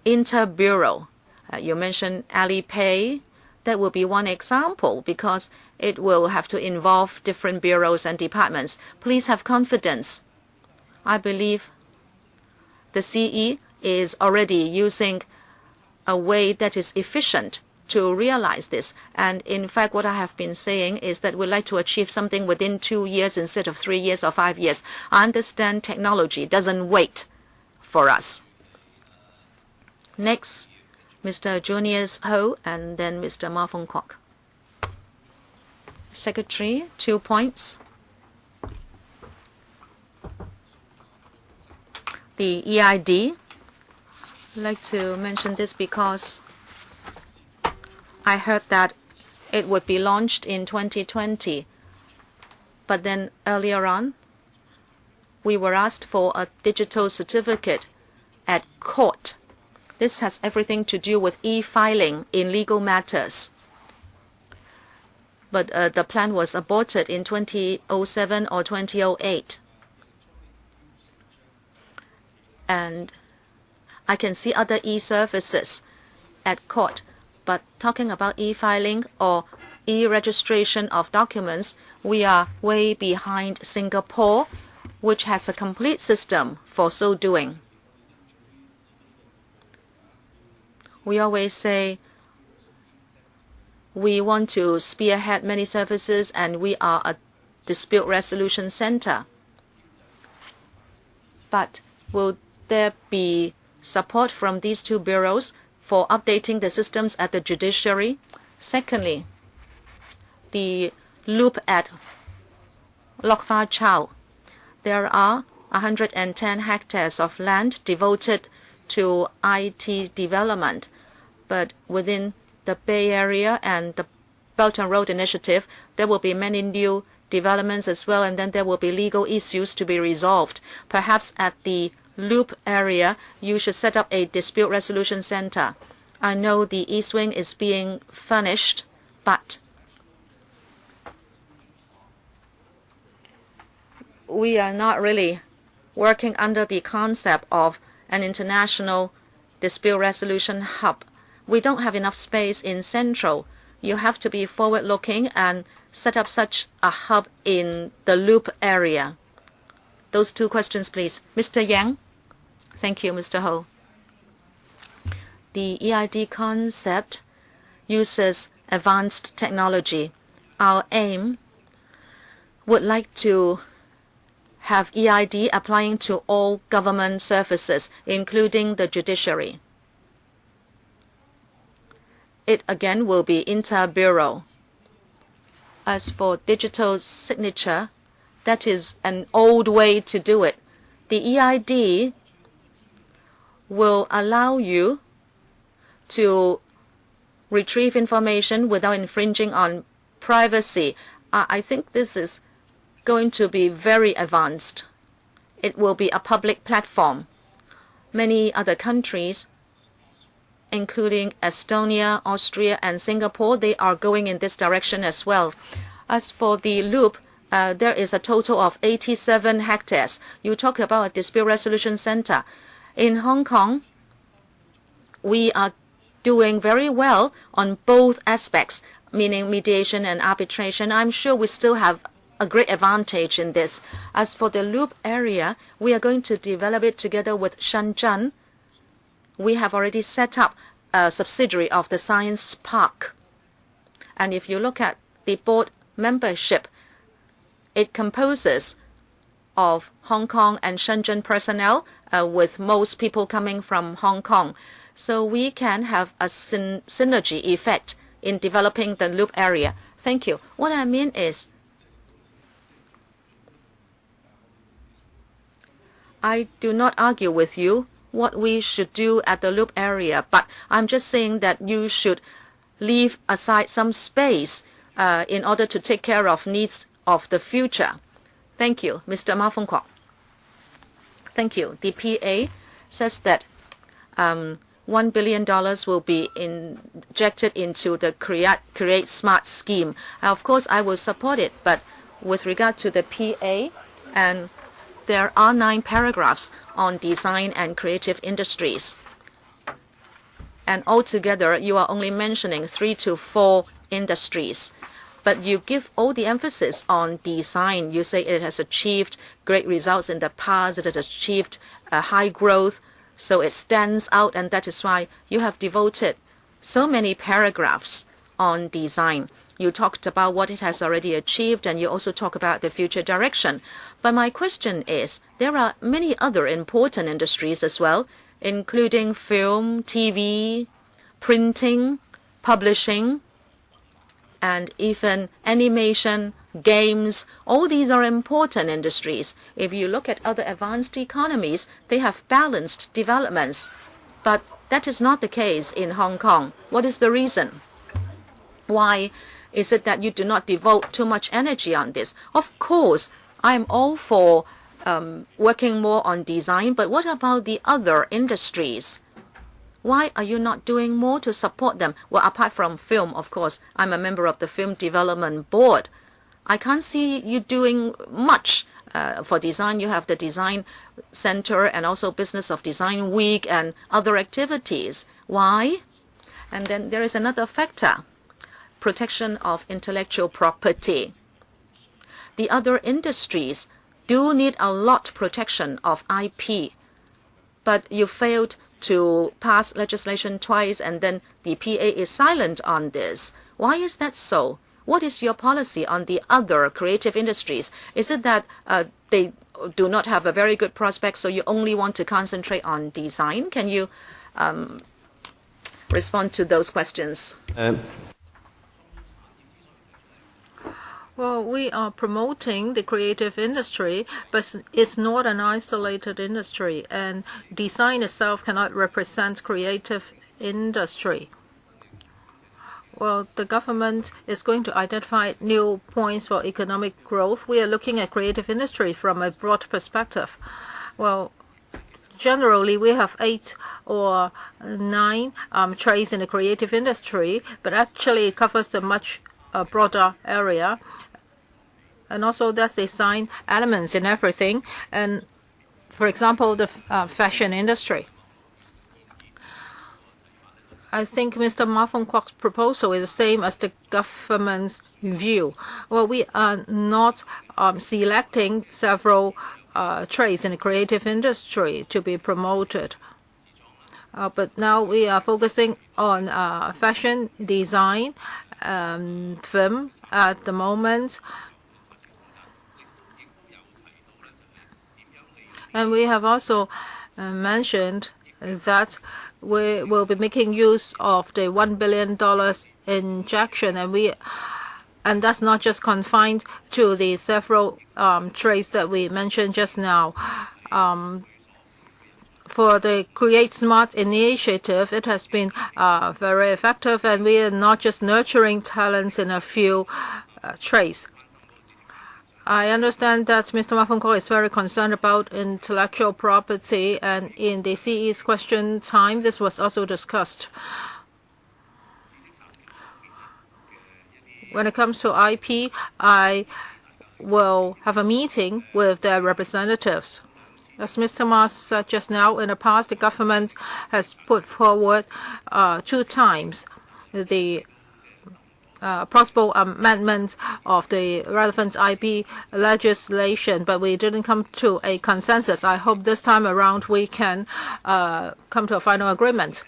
inter-bureau. You mentioned Alipay. That will be one example because it will have to involve different bureaus and departments. Please have confidence. I believe the CE is already using a way that is efficient to realize this. And in fact, what I have been saying is that we'd like to achieve something within 2 years instead of 3 years or 5 years. I understand technology doesn't wait for us. Next, Mr. Junius Ho and then Mr. Ma Fong Kwok. Secretary, 2 points. The EID, I'd like to mention this because I heard that it would be launched in 2020. But then earlier on, we were asked for a digital certificate at court. This has everything to do with e-filing in legal matters. But the plan was aborted in 2007 or 2008. And I can see other e-services at court. But talking about e-filing or e-registration of documents, we are way behind Singapore, which has a complete system for so doing. We always say we want to spearhead many services and we are a dispute resolution center. But will there be support from these 2 bureaus for updating the systems at the judiciary? Secondly, the loop at Lok Fa Chau. There are 110 hectares of land devoted to IT development. But within the Bay Area and the Belt and Road Initiative, there will be many new developments as well, and then there will be legal issues to be resolved. Perhaps at the loop area, you should set up a dispute resolution center. I know the East Wing is being furnished, but we are not really working under the concept of an international dispute resolution hub. We don't have enough space in Central. You have to be forward-looking and set up such a hub in the loop area. Those 2 questions, please. Mr. Yang. Thank you, Mr. Ho. The EID concept uses advanced technology. Our aim would like to have EID applying to all government services, including the judiciary. It again will be inter-bureau. As for digital signature, that is an old way to do it. The EID will allow you to retrieve information without infringing on privacy. I think this is going to be very advanced. It will be a public platform. Many other countries, including Estonia, Austria, and Singapore, they are going in this direction as well. As for the loop, there is a total of 87 hectares. You talk about a dispute resolution center. In Hong Kong, we are doing very well on both aspects, meaning mediation and arbitration. I'm sure we still have a great advantage in this. As for the loop area, we are going to develop it together with Shenzhen. We have already set up a subsidiary of the Science Park. And if you look at the board membership, it composes of Hong Kong and Shenzhen personnel, with most people coming from Hong Kong. So we can have a synergy effect in developing the loop area. Thank you. What I mean is, I do not argue with you what we should do at the loop area, but I'm just saying that you should leave aside some space in order to take care of needs of the future. Thank you, Mr. Ma Fengkuo. Thank you. The PA says that $1 billion will be injected into the Create Smart scheme. Of course, I will support it, but with regard to the PA, and there are 9 paragraphs on design and creative industries. And altogether, you are only mentioning 3 to 4 industries. But you give all the emphasis on design. You say it has achieved great results in the past, it has achieved high growth, so it stands out, and that is why you have devoted so many paragraphs on design. You talked about what it has already achieved, and you also talk about the future direction. But my question is, there are many other important industries as well, including film, TV, printing, publishing, and even animation, games. All these are important industries. If you look at other advanced economies, they have balanced developments. But that is not the case in Hong Kong. What is the reason? Why is it that you do not devote too much energy on this? Of course, I am all for working more on design, but what about the other industries? Why are you not doing more to support them? Well, apart from film, of course, I'm a member of the Film Development Board. I can't see you doing much for design. You have the Design Center and also Business of Design Week and other activities. Why? And then there is another factor, protection of intellectual property. The other industries do need a lot protection of IP, but you failed to pass legislation twice, and then the PA is silent on this. Why is that so? What is your policy on the other creative industries? Is it that they do not have a very good prospect, so you only want to concentrate on design? Can you respond to those questions? Well, we are promoting the creative industry, but it's not an isolated industry, and design itself cannot represent creative industry. Well, the government is going to identify new points for economic growth. We are looking at creative industry from a broad perspective. Well, generally, we have 8 or 9 trades in the creative industry, but actually it covers a much broader area. And also there's design elements in everything. And for example, the fashion industry. I think Mr. Ma Fengkuo's proposal is the same as the government's view. Well, we are not selecting several trades in the creative industry to be promoted. But now we are focusing on fashion, design, film at the moment. And we have also mentioned that we will be making use of the $1 billion injection, and that's not just confined to the several trades that we mentioned just now. For the Create Smart initiative, it has been very effective, and we are not just nurturing talents in a few trades. I understand that Mr. Ma Fengkuo is very concerned about intellectual property, and in the CE's question time, this was also discussed. When it comes to IP, I will have a meeting with their representatives. As Mr. Ma said just now, in the past, the government has put forward 2 times the possible amendment of the relevant IP legislation, but we didn't come to a consensus. I hope this time around we can come to a final agreement.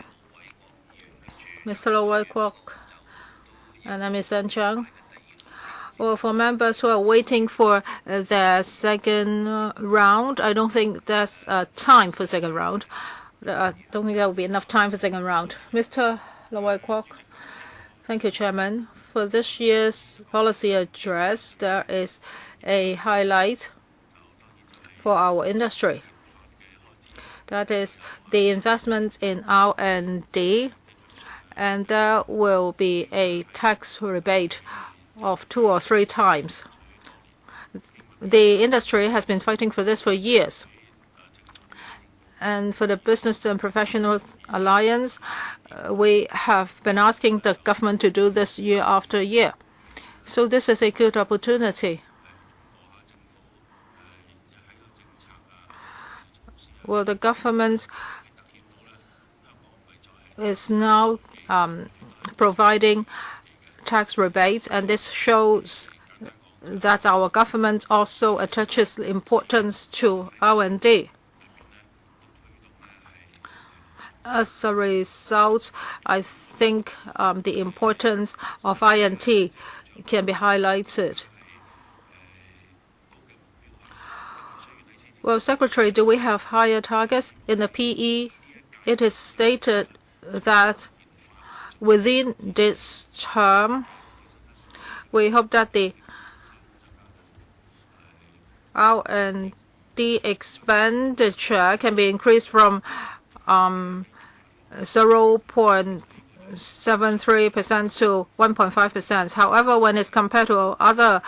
Mr. Lo Wai Kwok and Ms. An Chang. Well, for members who are waiting for their second round, I don't think there's time for second round. I don't think there will be enough time for second round. Mr. Lo Wai Kwok. Thank you, Chairman. For this year's policy address, there is a highlight for our industry. That is the investments in R&D, and there will be a tax rebate of 2 or 3 times. The industry has been fighting for this for years. And for the Business and Professionals Alliance, we have been asking the government to do this year after year. So this is a good opportunity. Well, the government is now providing tax rebates, and this shows that our government also attaches importance to R&D. As a result, I think the importance of I&T can be highlighted. Well, Secretary, do we have higher targets? In the PE, it is stated that within this term, we hope that the R&D expenditure can be increased from 0.73% to 1.5%. However, when it's compared to other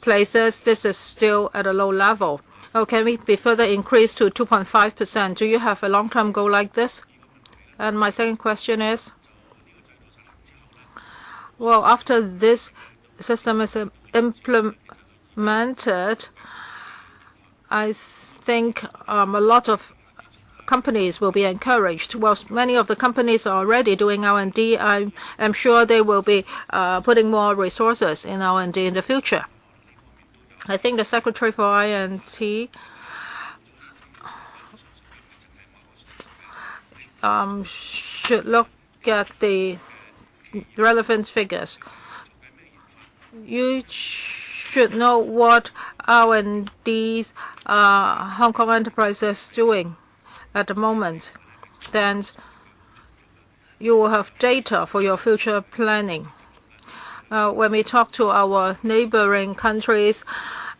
places, this is still at a low level. Oh, can we be further increased to 2.5%? Do you have a long-term goal like this? And my second question is, well, after this system is implemented, I think a lot of companies will be encouraged. Well, many of the companies are already doing R&D. I'm sure they will be putting more resources in R&D in the future. I think the Secretary for I&T should look at the relevant figures. You should know what R&D's Hong Kong enterprises doing at the moment. Then you will have data for your future planning. When we talk to our neighboring countries,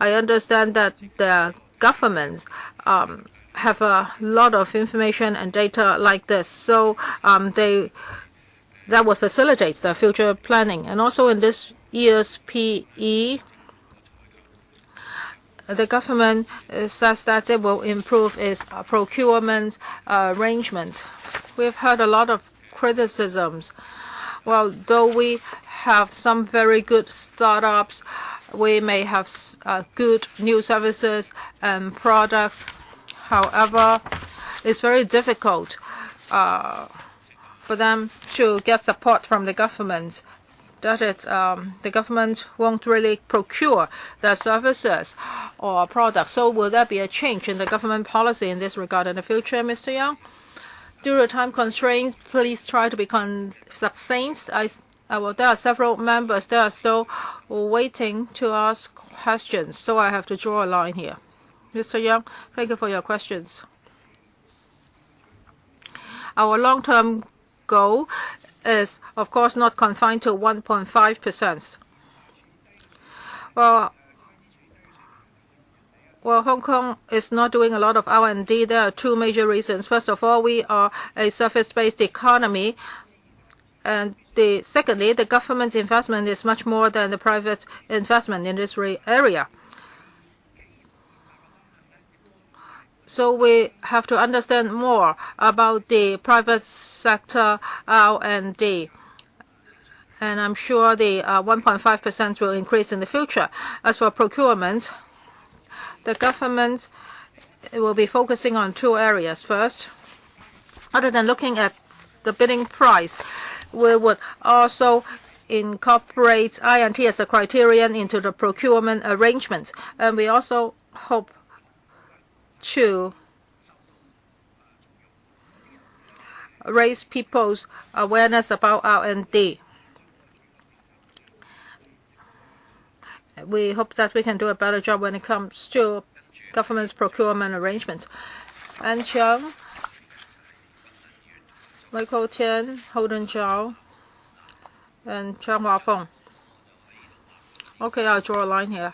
I understand that their governments have a lot of information and data like this. So that will facilitate their future planning. And also in this year's PE, the government says that it will improve its procurement arrangements. We've heard a lot of criticisms. Well, though we have some very good startups, we may have good new services and products. However, it's very difficult for them to get support from the government. That is, the government won't really procure their services or products. So will there be a change in the government policy in this regard in the future, Mr. Yang? Due to time constraints, please try to be succinct. Well, there are several members that are still waiting to ask questions, so I have to draw a line here. Mr. Yang, thank you for your questions. Our long-term goal is, of course, not confined to 1.5%. Well, Hong Kong is not doing a lot of R&D. There are 2 major reasons. First of all, we are a service-based economy. And secondly, the government's investment is much more than the private investment in this area. So we have to understand more about the private sector R&D. And I'm sure the 1.5% will increase in the future. As for procurement, the government will be focusing on 2 areas. First, other than looking at the bidding price, we would also incorporate I&T as a criterion into the procurement arrangement. And we also hope to raise people's awareness about R&D. We hope that we can do a better job when it comes to government's procurement arrangements. And Chiang, Michael Tian, Holden Zhao, and Chang Huafeng. Okay, I'll draw a line here.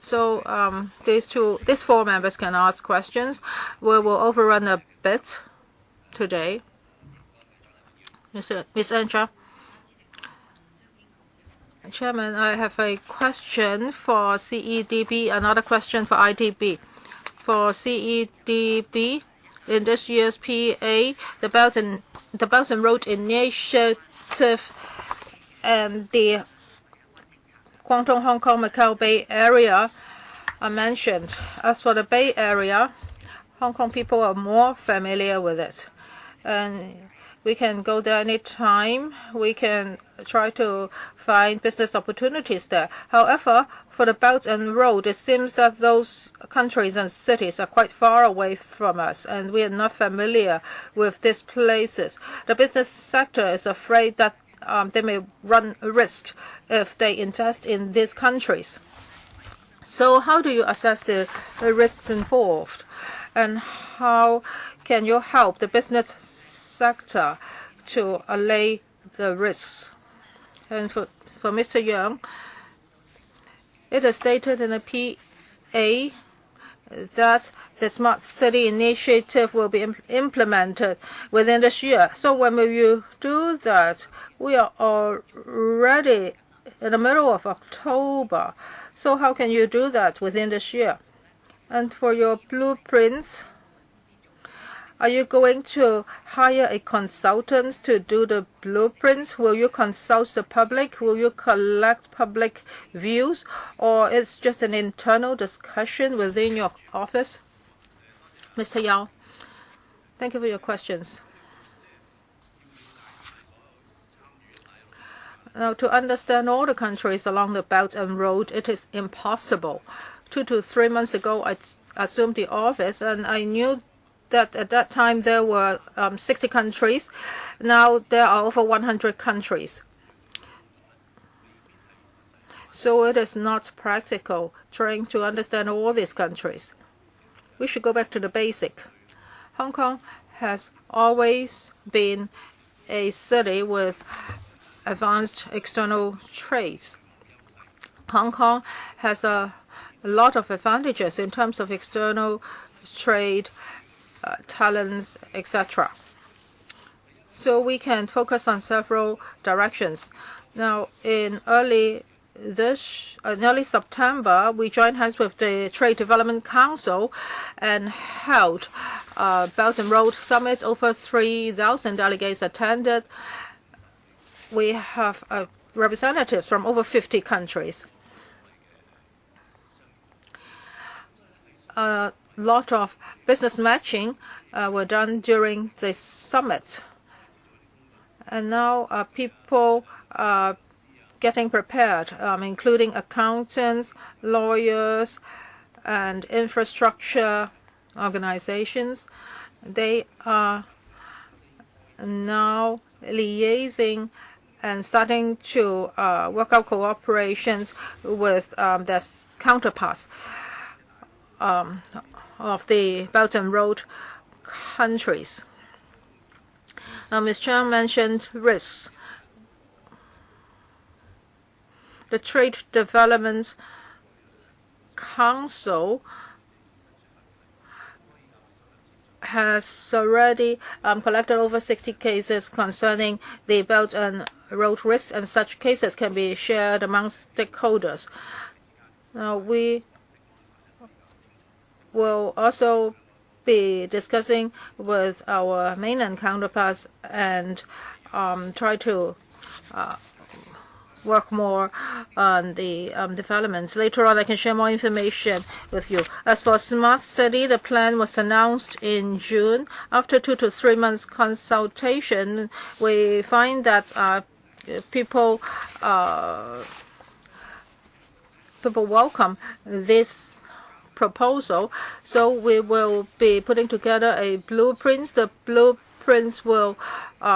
So these four members can ask questions. We will overrun a bit today. Miss Ancha. Chairman, I have a question for CEDB, another question for ITB. For CEDB, in this year's PA, the Belt and Road Initiative and the Guangdong, Hong Kong, Macau Bay Area are mentioned. As for the Bay Area, Hong Kong people are more familiar with it. And we can go there anytime. We can try to find business opportunities there. However, for the Belt and Road, it seems that those countries and cities are quite far away from us, and we are not familiar with these places. The business sector is afraid that they may run a risk if they invest in these countries. So how do you assess the risks involved? And how can you help the business sector to allay the risks? And for Mr. Yang, it is stated in the PA that the Smart City Initiative will be implemented within this year. So when will you do that? We are already in the middle of October. So how can you do that within this year? And for your blueprints, are you going to hire a consultant to do the blueprints? Will you consult the public? Will you collect public views? Or it's just an internal discussion within your office? Mr. Yao, thank you for your questions. Now, to understand all the countries along the Belt and Road, it is impossible. 2 to 3 months ago, I assumed the office, and I knew that at that time there were 60 countries. Now there are over 100 countries. So it is not practical trying to understand all these countries. We should go back to the basic. Hong Kong has always been a city with advanced external trades. Hong Kong has a lot of advantages in terms of external trade, talents, etc. So we can focus on several directions. Now, in early September, we joined hands with the Trade Development Council and held a Belt and Road Summit. Over 3,000 delegates attended. We have representatives from over 50 countries. A lot of business matching were done during the summit. And now people are getting prepared, including accountants, lawyers, and infrastructure organizations. They are now liaising and starting to work out cooperations with their counterparts of the Belt and Road countries. Now, Ms. Chang mentioned risks. The Trade Development Council has already collected over 60 cases concerning the Belt and Road risks, and such cases can be shared amongst stakeholders. Now, we will also be discussing with our mainland counterparts and try to work more on the developments. Later on, I can share more information with you. As for Smart City, the plan was announced in June. After 2 to 3 months consultation, we find that people welcome this proposal. So we will be putting together a blueprint. The blueprints will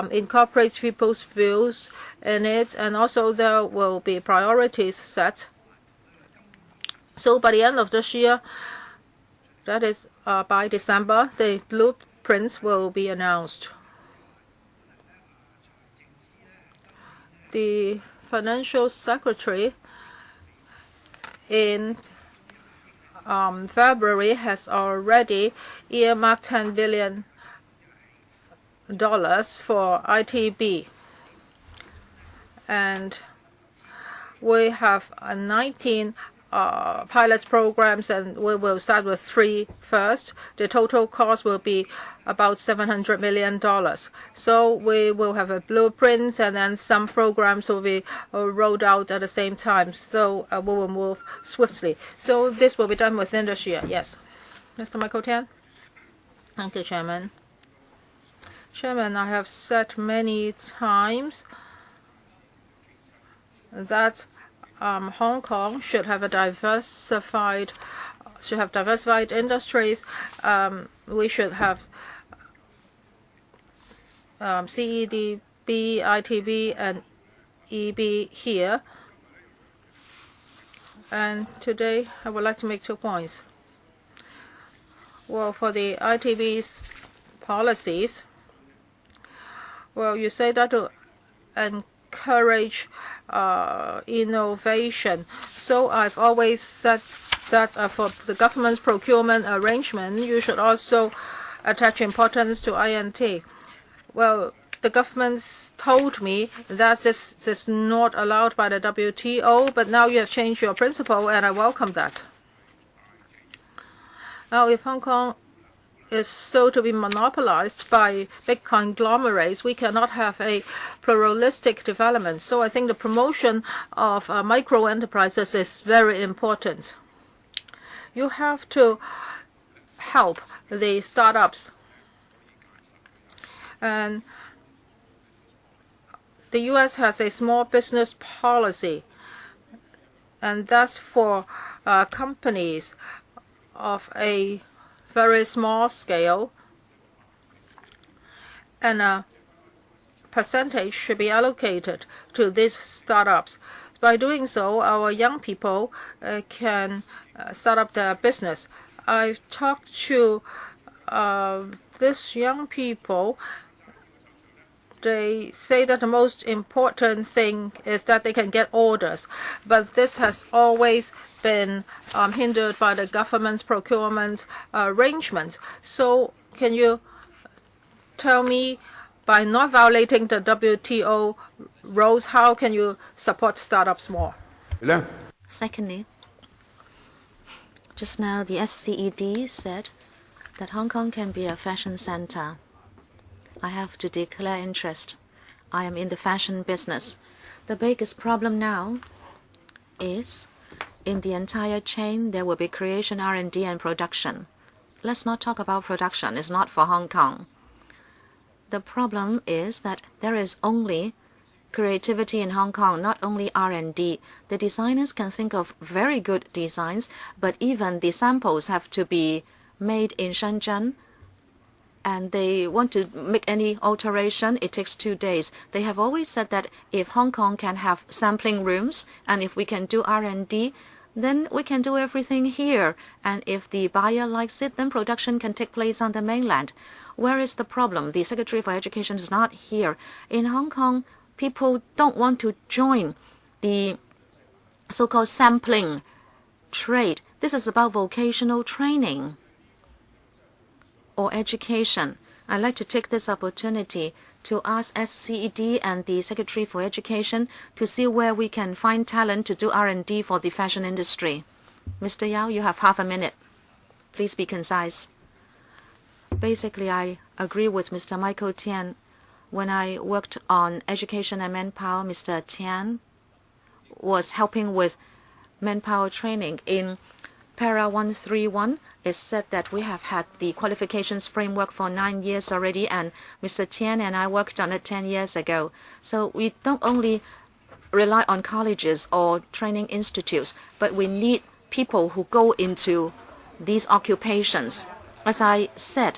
incorporate people's views in it, and also there will be priorities set. So by the end of this year, that is by December, the blueprints will be announced. The financial secretary in February has already earmarked $10 billion for ITB. And we have 19 pilot programs, and we will start with 3 first. The total cost will be about $700 million. So we will have a blueprint, and then some programs will be rolled out at the same time. So we will move swiftly. So this will be done within this year. Yes. Mr. Michael Tian. Thank you, Chairman. Chairman, I have said many times that Hong Kong should have diversified industries. We should have CEDB, ITB, and EB here. And today I would like to make 2 points. Well, for the ITB's policies, well, you say that to encourage innovation. So I've always said that for the government's procurement arrangement, you should also attach importance to INT. Well, the government told me that this is not allowed by the WTO, but now you have changed your principle, and I welcome that. Now, if Hong Kong is still to be monopolized by big conglomerates, we cannot have a pluralistic development. So I think the promotion of micro enterprises is very important. You have to help the startups. And the U.S. has a small business policy, and that's for companies of a very small scale, and a percentage should be allocated to these startups. By doing so, our young people can start up their business. I've talked to these young people. They say that the most important thing is that they can get orders, but this has always been hindered by the government's procurement arrangements. So can you tell me, by not violating the WTO rules, how can you support startups more? Secondly, just now the SCED said that Hong Kong can be a fashion center. I have to declare interest. I am in the fashion business. The biggest problem now is in the entire chain there will be creation, R&D, and production. Let's not talk about production. It's not for Hong Kong. The problem is that there is only creativity in Hong Kong, not only R&D. The designers can think of very good designs, but even the samples have to be made in Shenzhen, and they want to make any alteration, it takes 2 days. They have always said that if Hong Kong can have sampling rooms, and if we can do R&D, then we can do everything here. And if the buyer likes it, then production can take place on the mainland. Where is the problem? The Secretary for Education is not here. In Hong Kong, people don't want to join the so-called sampling trade. This is about vocational training or education. I'd like to take this opportunity to ask SCED and the Secretary for Education to see where we can find talent to do R&D for the fashion industry. Mr. Yao, you have half a minute. Please be concise. Basically, I agree with Mr. Michael Tian. When I worked on education and manpower, Mr. Tian was helping with manpower training. In Para 131 is said that we have had the qualifications framework for 9 years already, and Mr. Tian and I worked on it 10 years ago. So we don't only rely on colleges or training institutes, but we need people who go into these occupations. As I said,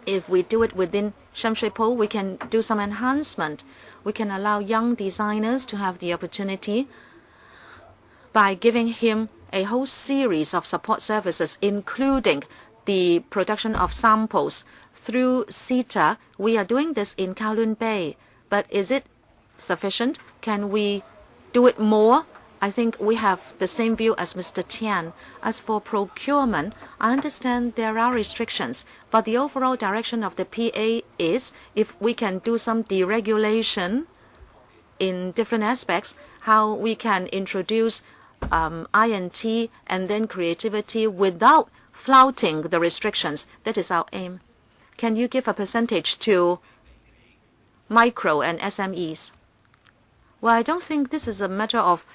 if we do it within Shamshui-Po, we can do some enhancement. We can allow young designers to have the opportunity by giving him a whole series of support services, including the production of samples. Through CETA, we are doing this in Kowloon Bay. But is it sufficient? Can we do it more? I think we have the same view as Mr. Tian. As for procurement, I understand there are restrictions, but the overall direction of the PA is if we can do some deregulation in different aspects, how we can introduce I&T and then creativity without flouting the restrictions. That is our aim. Can you give a percentage to micro and SMEs? Well, I don't think this is a matter of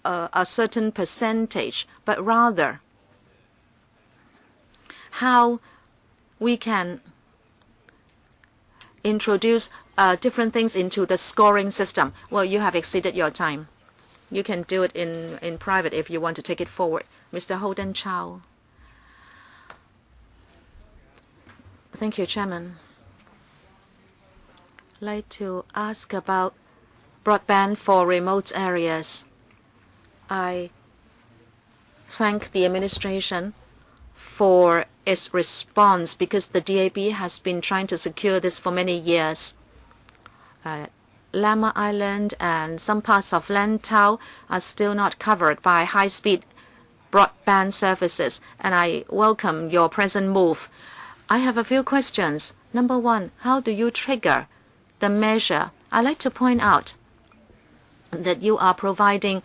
a certain percentage, but rather how we can introduce different things into the scoring system. Well, you have exceeded your time. You can do it in private if you want to take it forward. Mr. Holden Chow. Thank you, Chairman. I'd like to ask about broadband for remote areas. I thank the administration for its response because the DAB has been trying to secure this for many years. Lamma Island and some parts of Lantau are still not covered by high-speed broadband services, and I welcome your present move. I have a few questions. Number one, how do you trigger the measure? I'd like to point out that you are providing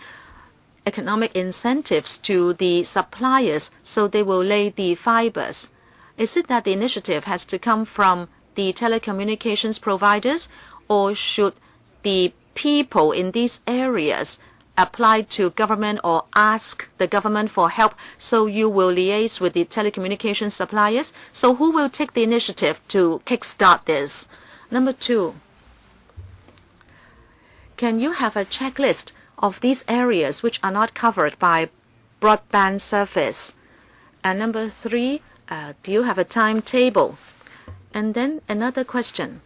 economic incentives to the suppliers so they will lay the fibers. Is it that the initiative has to come from the telecommunications providers, or should the people in these areas apply to government or ask the government for help, so you will liaise with the telecommunications suppliers? So who will take the initiative to kickstart this? Number two, can you have a checklist of these areas which are not covered by broadband service? And number three, do you have a timetable? And then another question.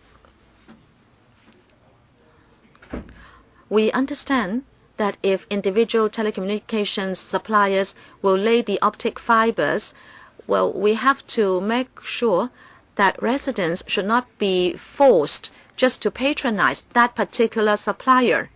We understand that if individual telecommunications suppliers will lay the optic fibers, well, we have to make sure that residents should not be forced just to patronize that particular supplier.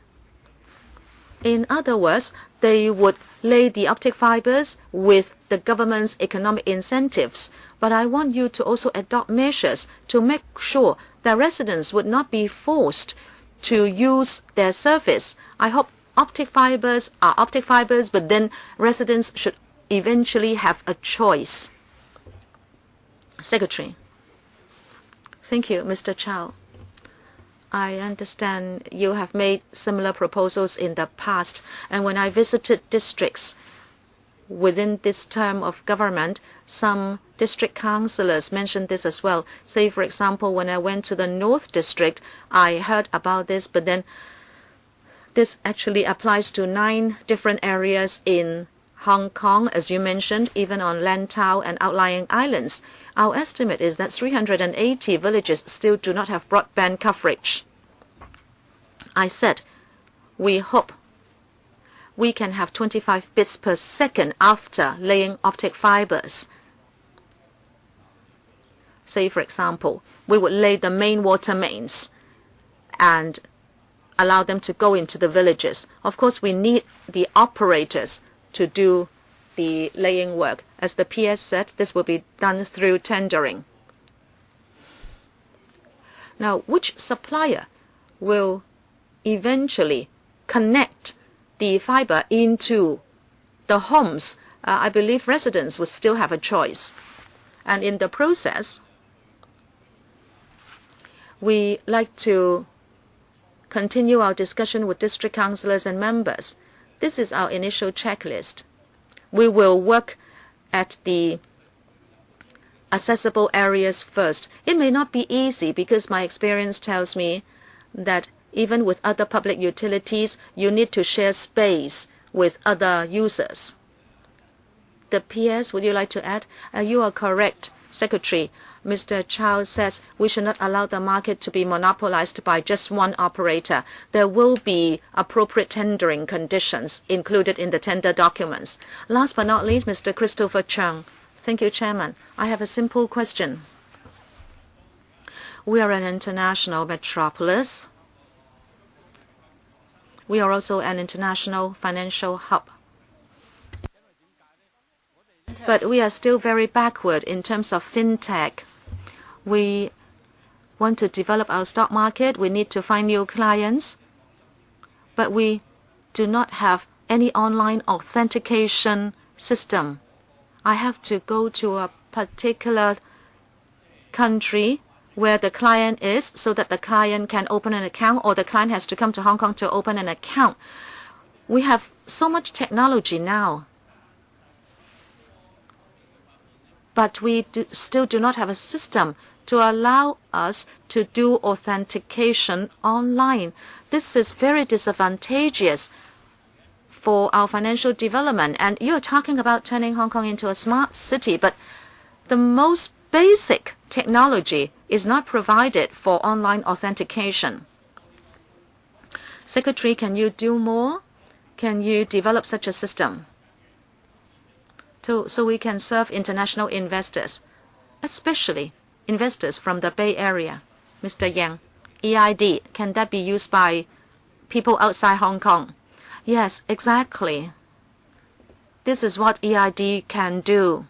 In other words, they would lay the optic fibers with the government's economic incentives. But I want you to also adopt measures to make sure that residents would not be forced to use their service. I hope optic fibers are optic fibers, but then residents should eventually have a choice. Secretary. Thank you, Mr. Chow. I understand you have made similar proposals in the past, and when I visited districts within this term of government, some district councillors mentioned this as well. Say, for example, when I went to the North District, I heard about this, but then this actually applies to 9 different areas in Hong Kong, as you mentioned, even on Lantau and outlying islands. Our estimate is that 380 villages still do not have broadband coverage. I said, we hope we can have 25 bits per second after laying optic fibers. Say, for example, we would lay the main water mains and allow them to go into the villages. Of course, we need the operators to do the laying work. As the PS said, this will be done through tendering. Now, which supplier will eventually connect the fiber into the homes? I believe residents will still have a choice. And in the process, we like to continue our discussion with district councillors and members. This is our initial checklist. we will work at the accessible areas first. It may not be easy because my experience tells me that even with other public utilities, you need to share space with other users. The PS, would you like to add? You are correct, Secretary. Mr. Chow says we should not allow the market to be monopolized by just one operator. There will be appropriate tendering conditions included in the tender documents. Last but not least, Mr. Christopher Chung. Thank you, Chairman. I have a simple question. We are an international metropolis. We are also an international financial hub. But we are still very backward in terms of fintech. We want to develop our stock market. We need to find new clients. But we do not have any online authentication system. I have to go to a particular country where the client is so that the client can open an account, or the client has to come to Hong Kong to open an account. We have so much technology now. But we still do not have a system to allow us to do authentication online. This is very disadvantageous for our financial development. And you're talking about turning Hong Kong into a smart city, but the most basic technology is not provided for online authentication. Secretary, can you do more? Can you develop such a system so we can serve international investors, especially investors from the Bay Area? Mr. Yang, EID, can that be used by people outside Hong Kong? Yes, exactly. This is what EID can do.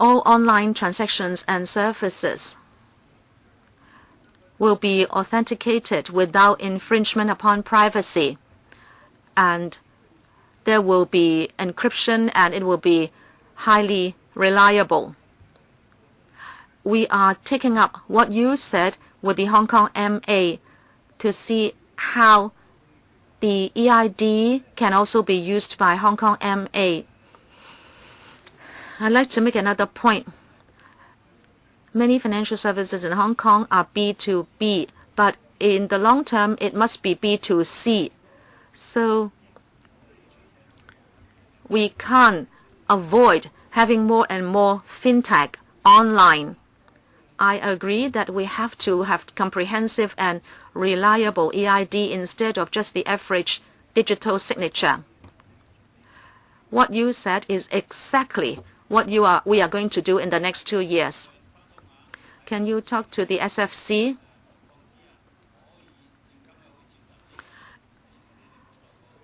All online transactions and services will be authenticated without infringement upon privacy. And there will be encryption, and it will be highly reliable. We are taking up what you said with the Hong Kong MA to see how the EID can also be used by Hong Kong MA. I'd like to make another point. Many financial services in Hong Kong are B2B, but in the long term, it must be B2C. So we can't avoid having more and more fintech online. I agree that we have to have comprehensive and reliable EID instead of just the average digital signature. What you said is exactly what we are going to do in the next 2 years. Can you talk to the SFC?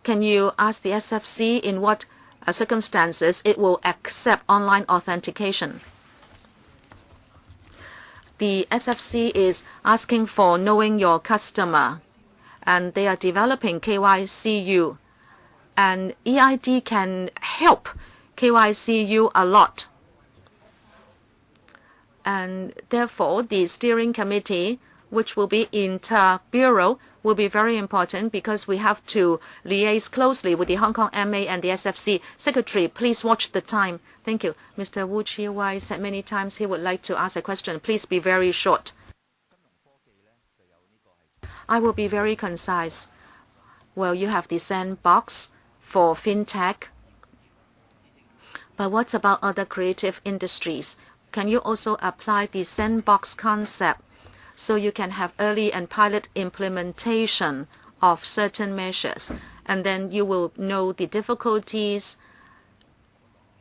Can you ask the SFC in what circumstances it will accept online authentication? The SFC is asking for knowing your customer, and they are developing KYCU. And EID can help KYCU a lot. And therefore, the steering committee, which will be inter-bureau, will be very important because we have to liaise closely with the Hong Kong MA and the SFC. Secretary, please watch the time. Thank you. Mr. Wu Chi-wai said many times he would like to ask a question. Please be very short. I will be very concise. Well, you have the sandbox for fintech. But what about other creative industries? Can you also apply the sandbox concept so you can have early and pilot implementation of certain measures? And then you will know the difficulties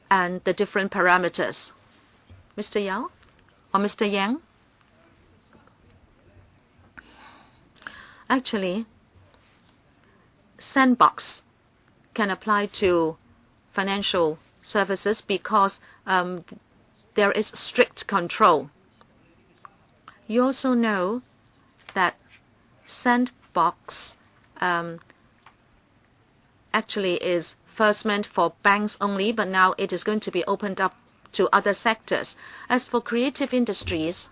and the different parameters. Mr. Yao or Mr. Yang? Actually, sandbox can apply to financial services because there is strict control. You also know that sandbox actually is first meant for banks only, but now it is going to be opened up to other sectors. As for creative industries,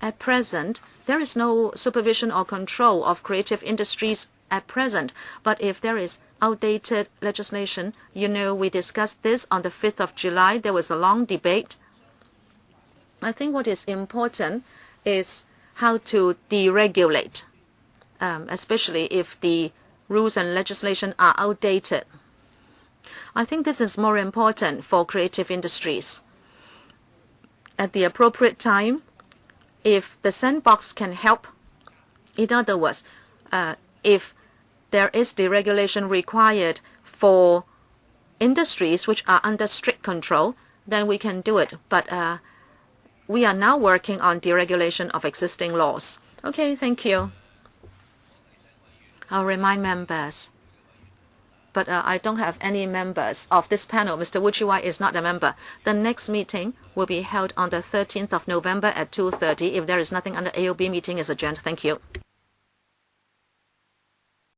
at present, there is no supervision or control of creative industries at present. But if there is outdated legislation, we discussed this on the 5th of July. There was a long debate. I think what is important is how to deregulate, especially if the rules and legislation are outdated. I think this is more important for creative industries. At the appropriate time, if the sandbox can help, in other words, if there is deregulation required for industries which are under strict control, then we can do it. But we are now working on deregulation of existing laws. Okay, thank you. I'll remind members. But I don't have any members of this panel. Mr. Wuchiwai is not a member. The next meeting will be held on the 13th of November at 2:30. If there is nothing, under AOB, meeting is adjourned. Thank you.